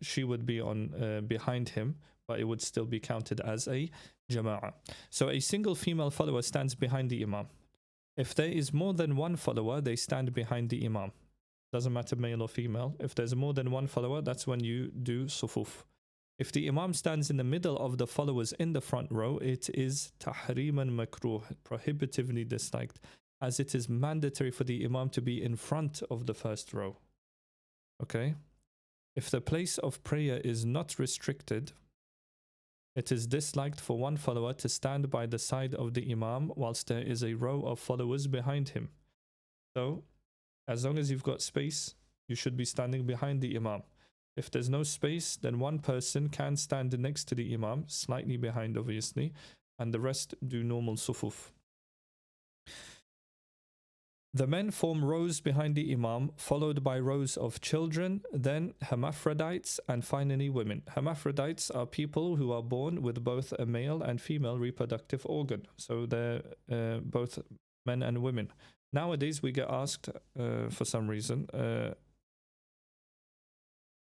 S1: she would be on behind him, but it would still be counted as a jama'ah. So a single female follower stands behind the Imam. If there is more than one follower, they stand behind the Imam. Doesn't matter male or female. If there's more than one follower, that's when you do sufuf. If the Imam stands in the middle of the followers in the front row, it is tahriman makruh, prohibitively disliked, as it is mandatory for the Imam to be in front of the first row. Okay? If the place of prayer is not restricted, it is disliked for one follower to stand by the side of the Imam whilst there is a row of followers behind him. So, as long as you've got space, you should be standing behind the Imam. If there's no space, then one person can stand next to the Imam, slightly behind obviously, and the rest do normal sufuf. The men form rows behind the Imam, followed by rows of children, then hermaphrodites, and finally women. Hermaphrodites are people who are born with both a male and female reproductive organ. So they're both men and women. Nowadays we get asked, for some reason,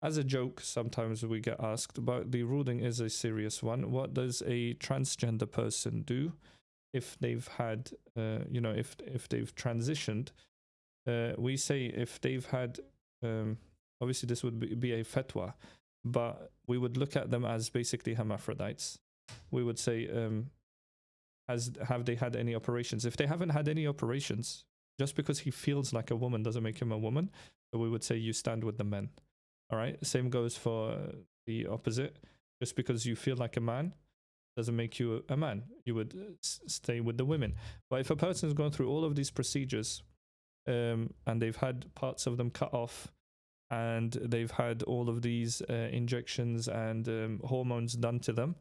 S1: as a joke, sometimes we get asked, but the ruling is a serious one. What does a transgender person do if they've had, if they've transitioned? We say if they've had, obviously this would be a fatwa, but we would look at them as basically hermaphrodites. We would say, have they had any operations? If they haven't had any operations, just because he feels like a woman doesn't make him a woman. So we would say you stand with the men. All right. Same goes for the opposite. Just because you feel like a man doesn't make you a man. You would stay with the women. But if a person's gone through all of these procedures, and they've had parts of them cut off, and they've had all of these injections and hormones done to them,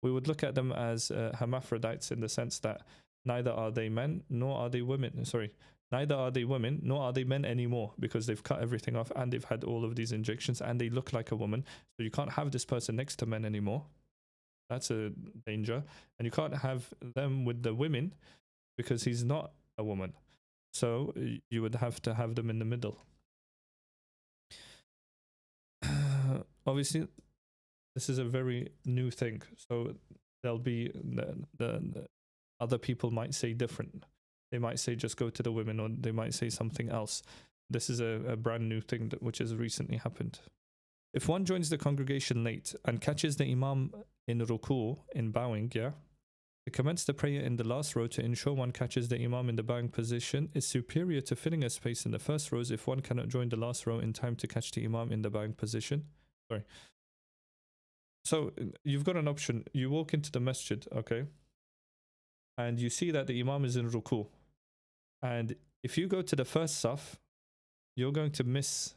S1: we would look at them as hermaphrodites, in the sense that neither are they men nor are they women. Neither are they women, nor are they men anymore, because they've cut everything off and they've had all of these injections and they look like a woman. So you can't have this person next to men anymore. That's a danger. And you can't have them with the women because he's not a woman. So you would have to have them in the middle. Obviously, this is a very new thing. So there'll be the other people might say different. They might say just go to the women, or they might say something else. This is a brand new thing which has recently happened. If one joins the congregation late and catches the Imam in ruku, in bowing, to commence the prayer in the last row to ensure one catches the Imam in the bowing position is superior to filling a space in the first rows if one cannot join the last row in time to catch the Imam in the bowing position. So you've got an option. You walk into the masjid, okay, and you see that the Imam is in ruku. And if you go to the first saf, you're going to miss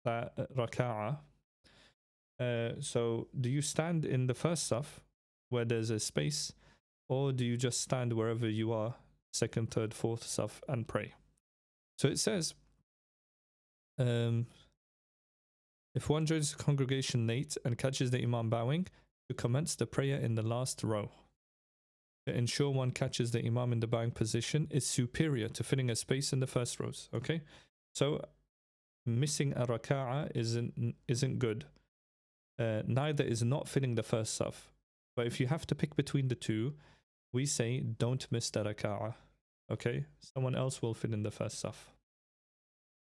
S1: that raka'ah. So do you stand in the first saf where there's a space, or do you just stand wherever you are, second, third, fourth saf, and pray? So it says, if one joins the congregation late and catches the Imam bowing, to commence the prayer in the last row to ensure one catches the Imam in the bowing position is superior to filling a space in the first rows. Okay, so missing a raka'ah isn't good. Neither is not filling the first saf. But if you have to pick between the two, we say don't miss the raka'ah. Okay, someone else will fill in the first saf.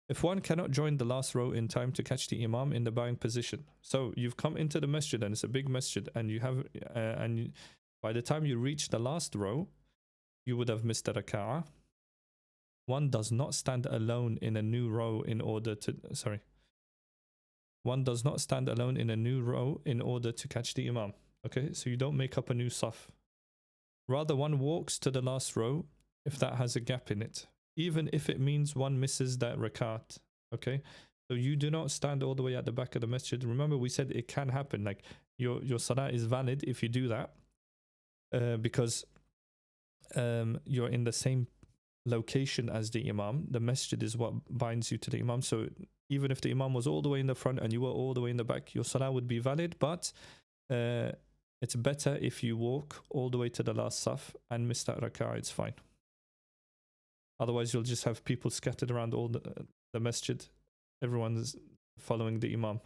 S1: If one cannot join the last row in time to catch the Imam in the bowing position, so you've come into the masjid and it's a big masjid, and you have by the time you reach the last row, you would have missed the raka'ah. one does not stand alone in a new row in order to, one does not stand alone in a new row in order to catch the imam. Okay, so you don't make up a new saf. Rather, one walks to the last row if that has a gap in it, even if it means one misses that rakat. Okay, so you do not stand all the way at the back of the masjid. Remember, we said it can happen. Like your salah is valid if you do that, because you're in the same location as the imam. The masjid is what binds you to the imam. So even if the imam was all the way in the front and you were all the way in the back, your salah would be valid. But it's better if you walk all the way to the last saf and miss that rak'ah. It's fine. Otherwise, you'll just have people scattered around all the masjid. Everyone's following the imam.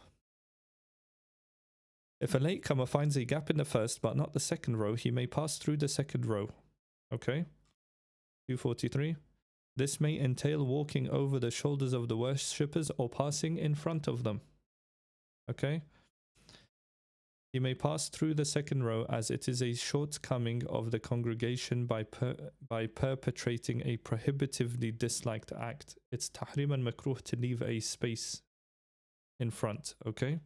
S1: If a latecomer finds a gap in the first but not the second row, he may pass through the second row. Okay. 243. This may entail walking over the shoulders of the worshippers or passing in front of them. Okay. He may pass through the second row as it is a shortcoming of the congregation by perpetrating a prohibitively disliked act. It's tahrim and makruh to leave a space in front. Okay.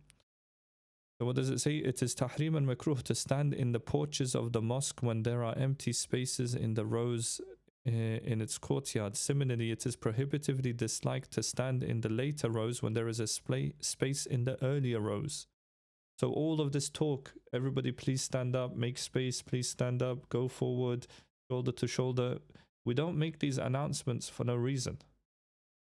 S1: So what does it say? It is tahrim and makruh to stand in the porches of the mosque when there are empty spaces in the rows in its courtyard. Similarly, it is prohibitively disliked to stand in the later rows when there is a space in the earlier rows. So all of this talk, everybody please stand up, make space, please stand up, go forward, shoulder to shoulder. We don't make these announcements for no reason.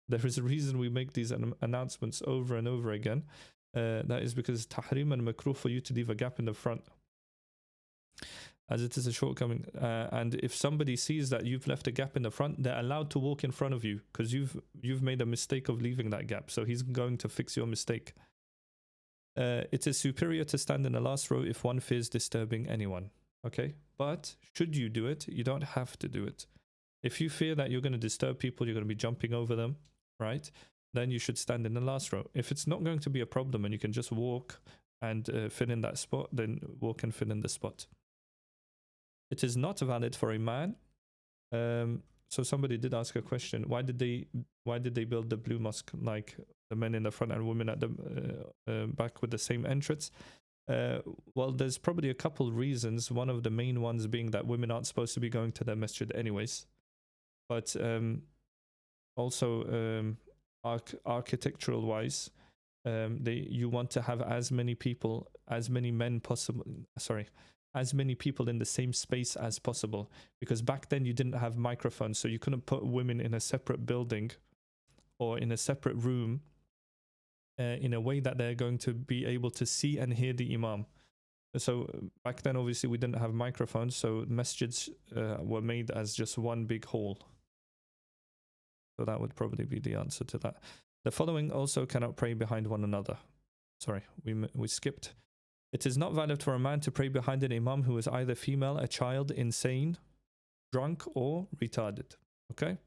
S1: There is a reason we make these announcements over and over again. That is because tahrim and makruh for you to leave a gap in the front, as it is a shortcoming. And if somebody sees that you've left a gap in the front, they're allowed to walk in front of you because you've made a mistake of leaving that gap. So he's going to fix your mistake. It is superior to stand in the last row if one fears disturbing anyone. Okay, but should you do it? You don't have to do it. If you fear that you're going to disturb people, you're going to be jumping over them, right? Then you should stand in the last row. If it's not going to be a problem and you can just walk and fill in that spot, then walk and fill in the spot. It is not valid for a man. So somebody did ask a question. Why did they build the blue mosque like the men in the front and women at the back with the same entrance? Well, there's probably a couple reasons. One of the main ones being that women aren't supposed to be going to their masjid anyways. But also architectural wise, you want to have as many people in the same space as possible, because back then you didn't have microphones, so you couldn't put women in a separate building or in a separate room in a way that they're going to be able to see and hear the imam. So back then obviously we didn't have microphones, so masjids were made as just one big hall. So that would probably be the answer to that. The following also cannot pray behind one another. Sorry, we skipped. It is not valid for a man to pray behind an imam who is either female, a child, insane, drunk, or retarded. Okay?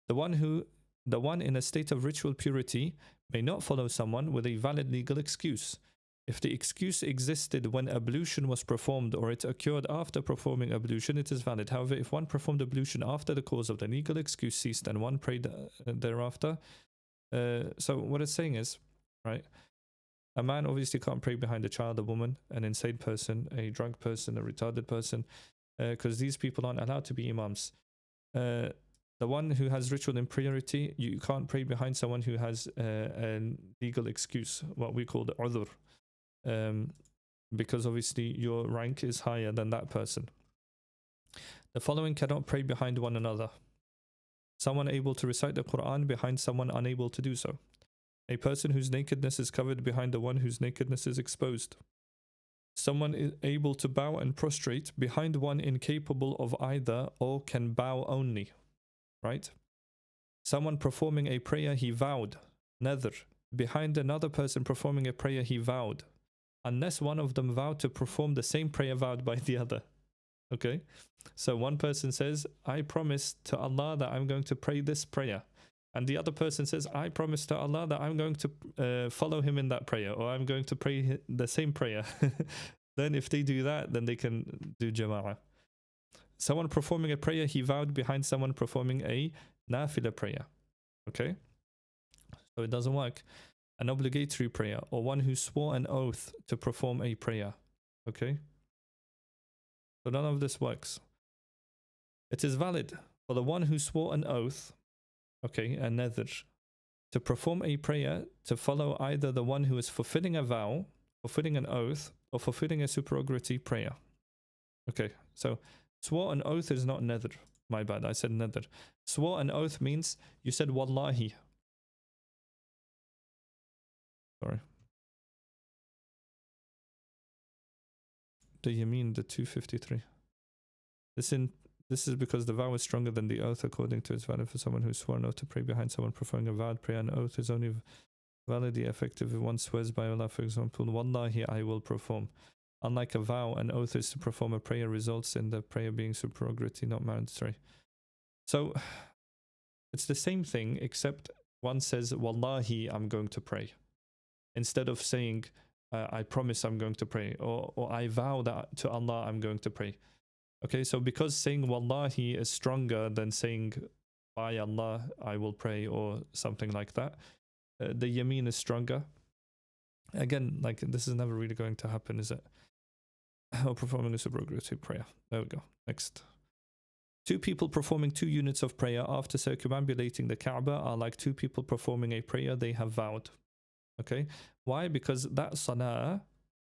S1: The one in a state of ritual purity may not follow someone with a valid legal excuse. If the excuse existed when ablution was performed or it occurred after performing ablution, it is valid. However, if one performed ablution after the cause of the legal excuse ceased and one prayed thereafter, so what it's saying is, right, a man obviously can't pray behind a child, a woman, an insane person, a drunk person, a retarded person, because these people aren't allowed to be imams. The one who has ritual impurity, you can't pray behind someone who has a legal excuse, what we call the udhr. Because obviously your rank is higher than that person. The following cannot pray behind one another. Someone able to recite the Quran behind someone unable to do so. A person whose nakedness is covered behind the one whose nakedness is exposed. Someone is able to bow and prostrate behind one incapable of either or can bow only. Right? Someone performing a prayer he vowed, nadhr, behind another person performing a prayer he vowed, unless one of them vowed to perform the same prayer vowed by the other. Okay? So one person says, I promise to Allah that I'm going to pray this prayer. And the other person says, I promise to Allah that I'm going to follow him in that prayer, or I'm going to pray the same prayer. Then if they do that, then they can do jama'ah. Someone performing a prayer he vowed behind someone performing a nafila prayer. Okay? So it doesn't work. An obligatory prayer, or one who swore an oath to perform a prayer. Okay? So none of this works. It is valid for the one who swore an oath, okay, a nadhr, to perform a prayer to follow either the one who is fulfilling a vow, fulfilling an oath, or fulfilling a supererogatory prayer. Okay, so swore an oath is not nadhr. My bad, I said nadhr. Swore an oath means you said wallahi. Sorry. The yameen, the 253. This is because the vow is stronger than the oath according to its valid for someone who swore an oath to pray behind someone performing a vowed prayer. An oath is only validly effective if one swears by Allah, for example, wallahi, I will perform. Unlike a vow, an oath is to perform a prayer results in the prayer being supererogatory, not mandatory. So it's the same thing, except one says, wallahi, I'm going to pray. Instead of saying, I promise I'm going to pray, or I vow that to Allah I'm going to pray. Okay, so because saying wallahi is stronger than saying by Allah I will pray or something like that, the yameen is stronger. Again, like this is never really going to happen, is it? Or performing a supererogatory prayer. There we go. Next. Two people performing 2 units of prayer after circumambulating the Kaaba are like 2 people performing a prayer they have vowed. Okay, why? Because that salah,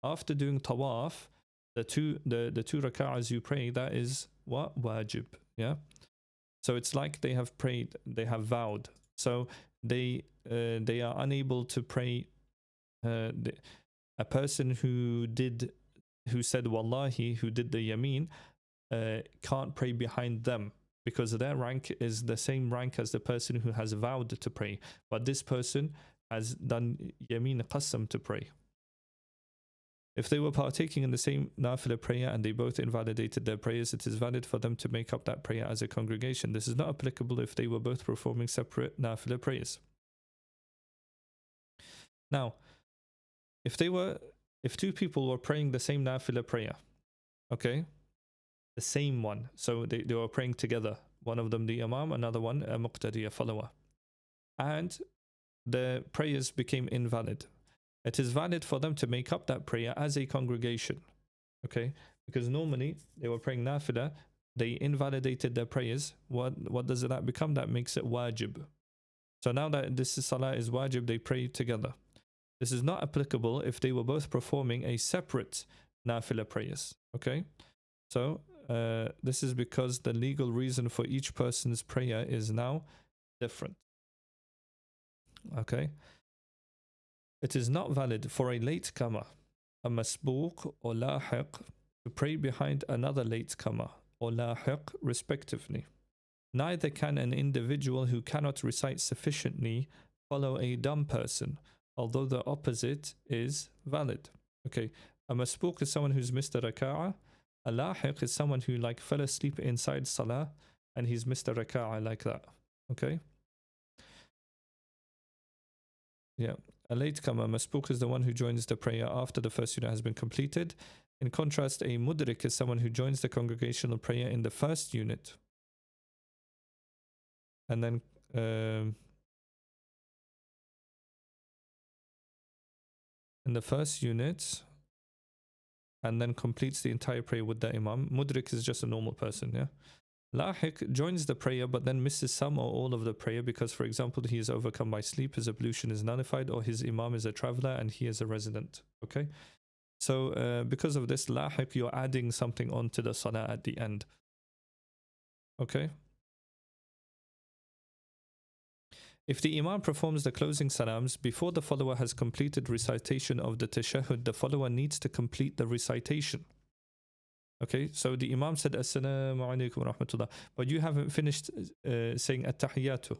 S1: after doing tawaf, the two rak'ahs you pray, that is what? Wajib. Yeah. So it's like they have prayed, they have vowed. So they are unable to pray. A person who said wallahi, who did the yameen, can't pray behind them because their rank is the same rank as the person who has vowed to pray. But this person has done yameen qasam to pray. If they were partaking in the same nafila prayer and they both invalidated their prayers, it is valid for them to make up that prayer as a congregation. This is not applicable if they were both performing separate nafila prayers. Now, if 2 people were praying the same nafila prayer, okay, the same one, so they were praying together, one of them the imam, another one a muqtadi, a follower, and the prayers became invalid. It is valid for them to make up that prayer as a congregation, okay? Because normally they were praying nafila, they invalidated their prayers. What does that become? That makes it wajib. So now that this salah is wajib, they pray together. This is not applicable if they were both performing a separate nafila prayers, okay? So this is because the legal reason for each person's prayer is now different, okay? It is not valid for a latecomer, a masbooq or lahiq, to pray behind another latecomer or lahiq respectively. Neither can an individual who cannot recite sufficiently follow a dumb person, although the opposite is valid. Okay, a masbooq is someone who's missed a raka'ah. A lahiq is someone who like fell asleep inside salah and he's missed a raka'ah like that. Okay. Yeah. A latecomer, masbooq, is the one who joins the prayer after the first unit has been completed. In contrast, a mudrik is someone who joins the congregational prayer in the first unit. And then in the first unit, and then completes the entire prayer with the imam. Mudrik is just a normal person, yeah? Lahiq joins the prayer but then misses some or all of the prayer because, for example, he is overcome by sleep, his ablution is nullified, or his imam is a traveler and he is a resident. Okay, so because of this, lahiq, you're adding something onto the salah at the end. Okay, if the imam performs the closing salams before the follower has completed recitation of the tashahhud, the follower needs to complete the recitation. Okay, so the imam said assalamu alaikum wa rahmatullah, but you haven't finished saying at-tahiyyatu.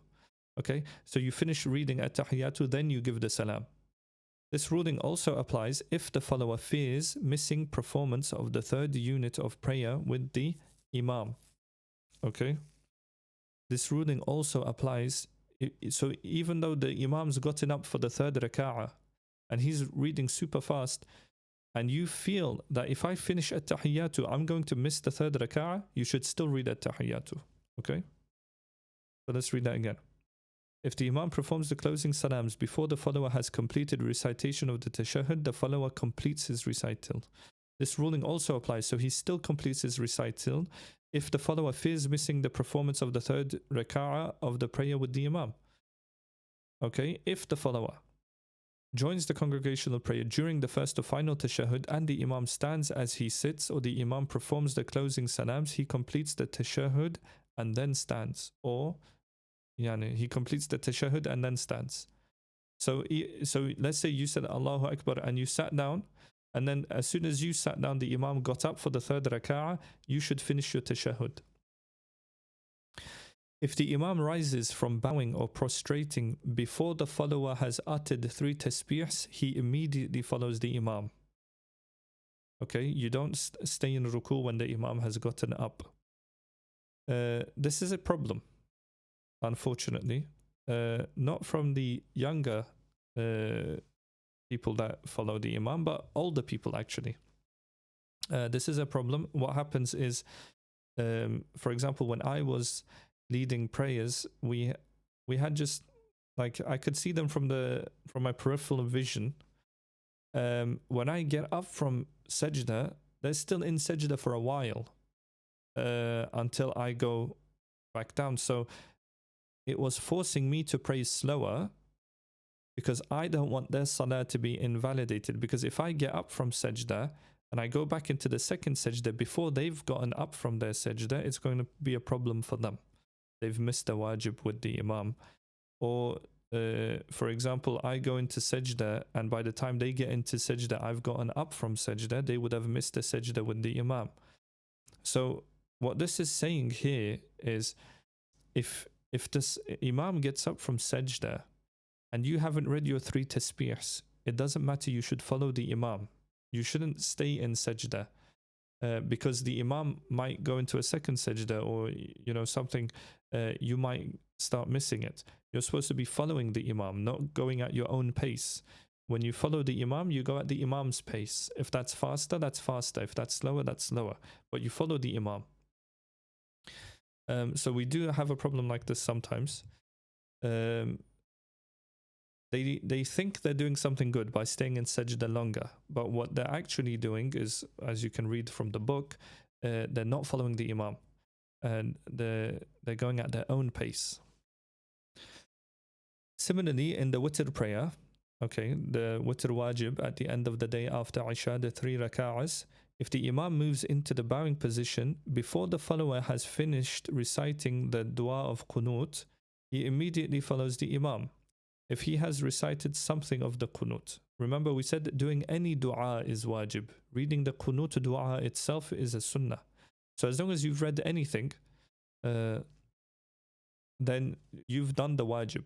S1: Okay, so you finish reading at-tahiyyatu, then you give the salam. This ruling also applies if the follower fears missing performance of the third unit of prayer with the imam. Okay, this ruling also applies. So even though the imam's gotten up for the third raka'ah and he's reading super fast, and you feel that if I finish at-tahiyyatu, I'm going to miss the third raka'ah, you should still read at-tahiyyatu. Okay? So let's read that again. If the Imam performs the closing salams before the follower has completed recitation of the tashahhud, the follower completes his recital. This ruling also applies, so he still completes his recital if the follower fears missing the performance of the third raka'ah of the prayer with the Imam. Okay, if the follower joins the congregational prayer during the first or final tashahhud and the Imam stands as he sits, or the Imam performs the closing salams, he completes the tashahhud and then stands, or he completes the tashahhud and then stands. So let's say you said Allahu Akbar and you sat down, and then as soon as you sat down, the Imam got up for the third raka'ah, you should finish your tashahhud. If the Imam rises from bowing or prostrating before the follower has uttered 3 tasbihs, he immediately follows the Imam. Okay, you don't stay in ruku when the Imam has gotten up. This is a problem, unfortunately. Not from the younger people that follow the Imam, but older people actually. This is a problem. What happens is, for example, when I was leading prayers, we had just like, I could see them from my peripheral vision. When I get up from sajda, they're still in sajda for a while until I go back down. So it was forcing me to pray slower because I don't want their salah to be invalidated. Because if I get up from sajda and I go back into the second sajda before they've gotten up from their sajda, it's going to be a problem for them. They've missed a wajib with the Imam. Or for example, I go into sajda and by the time they get into sajda, I've gotten up from sajda, they would have missed a sajda with the Imam. So what this is saying here is, if this Imam gets up from sajda and you haven't read your 3 tasbihs, it doesn't matter, you should follow the Imam. You shouldn't stay in sajda because the Imam might go into a second sajda, or something, you might start missing it. You're supposed to be following the Imam, not going at your own pace. When you follow the Imam, you go at the Imam's pace. If that's faster, that's faster. If that's slower, that's slower. But you follow the Imam. So we do have a problem like this sometimes. They think they're doing something good by staying in sajda longer, but what they're actually doing is, as you can read from the book, they're not following the Imam, and they're going at their own pace. Similarly, in the witr prayer, okay, the witr wajib at the end of the day after Isha, the 3 raka'ahs, if the Imam moves into the bowing position before the follower has finished reciting the dua of qunut, he immediately follows the Imam. If he has recited something of the qunut, remember we said that doing any dua is wajib. Reading the qunut dua itself is a sunnah. So as long as you've read anything, then you've done the wajib.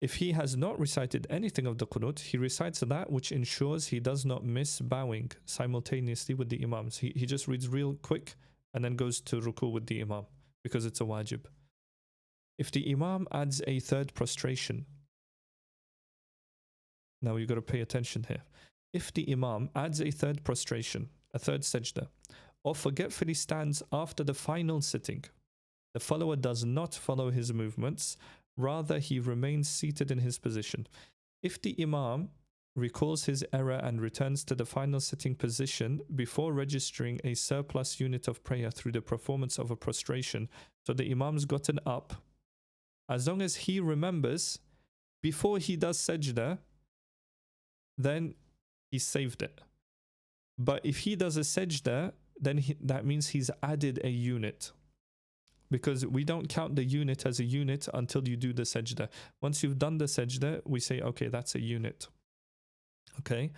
S1: If he has not recited anything of the qunut, he recites that which ensures he does not miss bowing simultaneously with the Imams. He just reads real quick and then goes to ruku with the Imam because it's a wajib. If the Imam adds a 3rd prostration, now you've got to pay attention here. If the Imam adds a 3rd prostration, a 3rd sajda, or forgetfully stands after the final sitting, the follower does not follow his movements, rather he remains seated in his position. If the Imam recalls his error and returns to the final sitting position before registering a surplus unit of prayer through the performance of a prostration, so the Imam's gotten up, as long as he remembers before he does sajda, then he saved it. But if he does a sajda, then that means he's added a unit, because we don't count the unit as a unit until you do the sajda. Once you've done the sajda, we say, okay, that's a unit. Okay,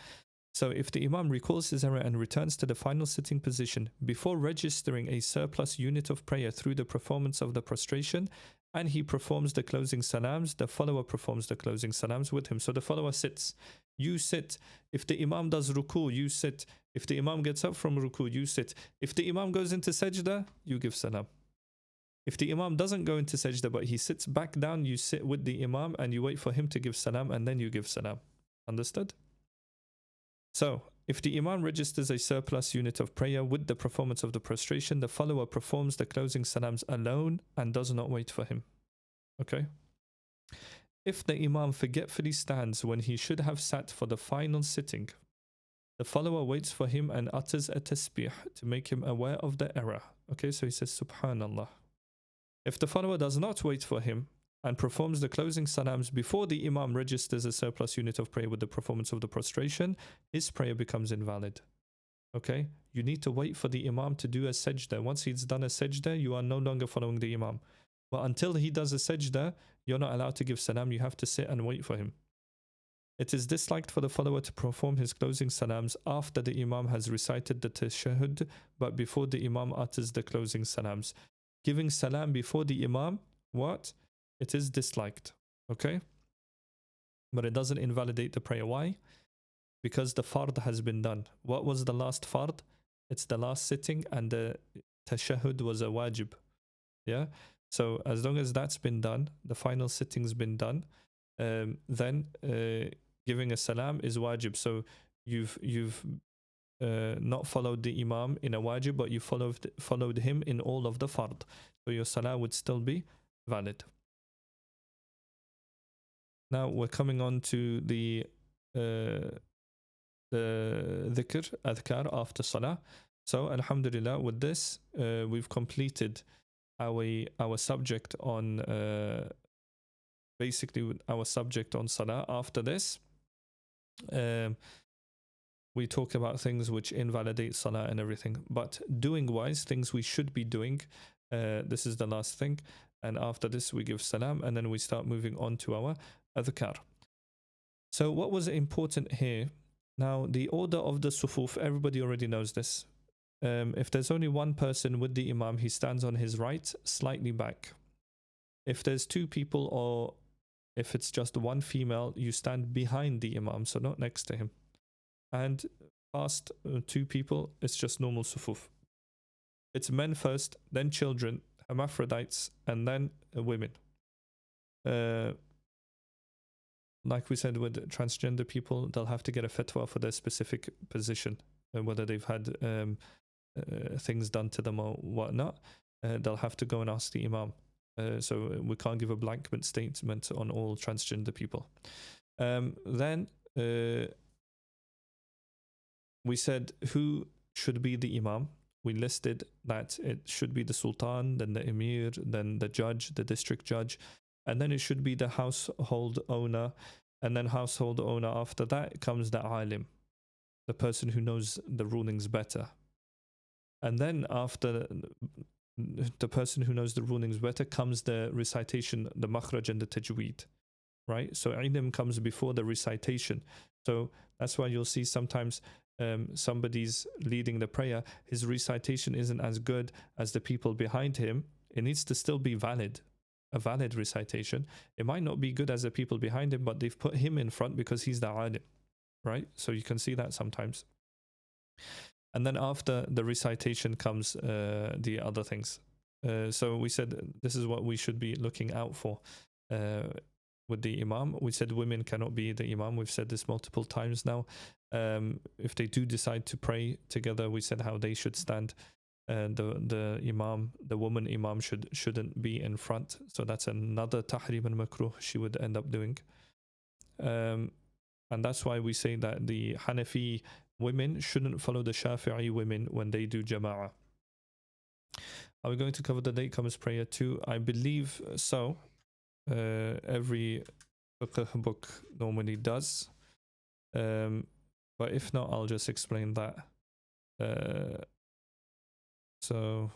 S1: so if the Imam recalls his error and returns to the final sitting position before registering a surplus unit of prayer through the performance of the prostration, and he performs the closing salams, the follower performs the closing salams with him. So the follower sits, you sit. If the Imam does ruku, you sit. If the Imam gets up from ruku, you sit. If the Imam goes into sajda, you give salam. If the Imam doesn't go into sajda but he sits back down, you sit with the Imam and you wait for him to give salam and then you give salam. Understood? So if the Imam registers a surplus unit of prayer with the performance of the prostration, the follower performs the closing salams alone and does not wait for him. Okay? If the Imam forgetfully stands when he should have sat for the final sitting, the follower waits for him and utters a tasbih to make him aware of the error. Okay, so he says Subhanallah. If the follower does not wait for him and performs the closing salams before the Imam registers a surplus unit of prayer with the performance of the prostration, his prayer becomes invalid. Okay, you need to wait for the Imam to do a sajda. Once he's done a sajda, you are no longer following the Imam. But until he does a sajda, you're not allowed to give salam. You have to sit and wait for him. It is disliked for the follower to perform his closing salams after the Imam has recited the tashahhud, but before the Imam utters the closing salams. Giving salam before the Imam, what? It is disliked. Okay? But it doesn't invalidate the prayer. Why? Because the fard has been done. What was the last fard? It's the last sitting, and the tashahhud was a wajib. Yeah? So as long as that's been done, the final sitting's been done, then giving a salam is wajib. So you've not followed the Imam in a wajib, but you followed him in all of the fard. So your salah would still be valid. Now we're coming on to the dhikr, adhkar after salah. So alhamdulillah, with this we've completed our subject on basically our subject on salah. After this we talk about things which invalidate salah and everything, but doing wise, things we should be doing, this is the last thing, and after this we give salam, and then we start moving on to our adhkar. So what was important here? Now the order of the sufuf, everybody already knows this. If there's only one person with the Imam, he stands on his right, slightly back. If there's two people, or if it's just one female, you stand behind the Imam, so not next to him. And past two people, it's just normal sufuf. It's men first, then children, hermaphrodites, and then women. Like we said with transgender people, they'll have to get a fatwa for their specific position, whether they've had things done to them or whatnot. They'll have to go and ask the Imam. So we can't give a blanket statement on all transgender people. Then we said who should be the Imam. We listed that it should be the Sultan, then the Emir, then the judge, the district judge, and then it should be the household owner, and then household owner after that comes the alim, the person who knows the rulings better. And then after the person who knows the rulings better comes the recitation, the makhraj and the tajweed, right? So ilm comes before the recitation. So that's why you'll see sometimes somebody's leading the prayer, his recitation isn't as good as the people behind him. It needs to still be valid, a valid recitation. It might not be good as the people behind him, but they've put him in front because he's the alim, right? So you can see that sometimes. And then after the recitation comes the other things. So we said this is what we should be looking out for with the Imam. We said women cannot be the Imam. We've said this multiple times now. If they do decide to pray together, we said how they should stand. The Imam, the woman Imam shouldn't be in front. So that's another tahrim and makruh she would end up doing. And that's why we say that the Hanafi women shouldn't follow the Shafi'i women when they do Jama'ah. Are we going to cover the latecomers prayer too? I believe so. Every fiqh book normally does. But if not, I'll just explain that. So,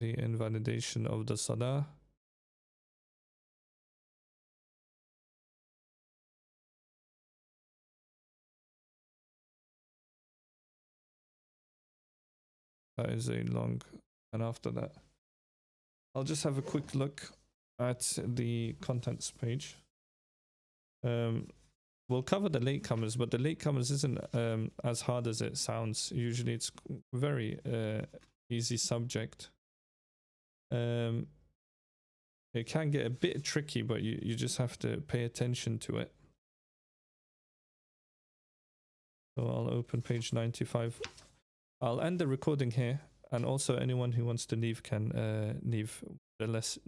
S1: the invalidation of the salah. That is a long, and after that, I'll just have a quick look at the contents page. We'll cover the latecomers, but the latecomers isn't as hard as it sounds. Usually it's very easy subject. It can get a bit tricky, but you, just have to pay attention to it. So I'll open page 95. I'll end the recording here, and also anyone who wants to leave can leave the lesson.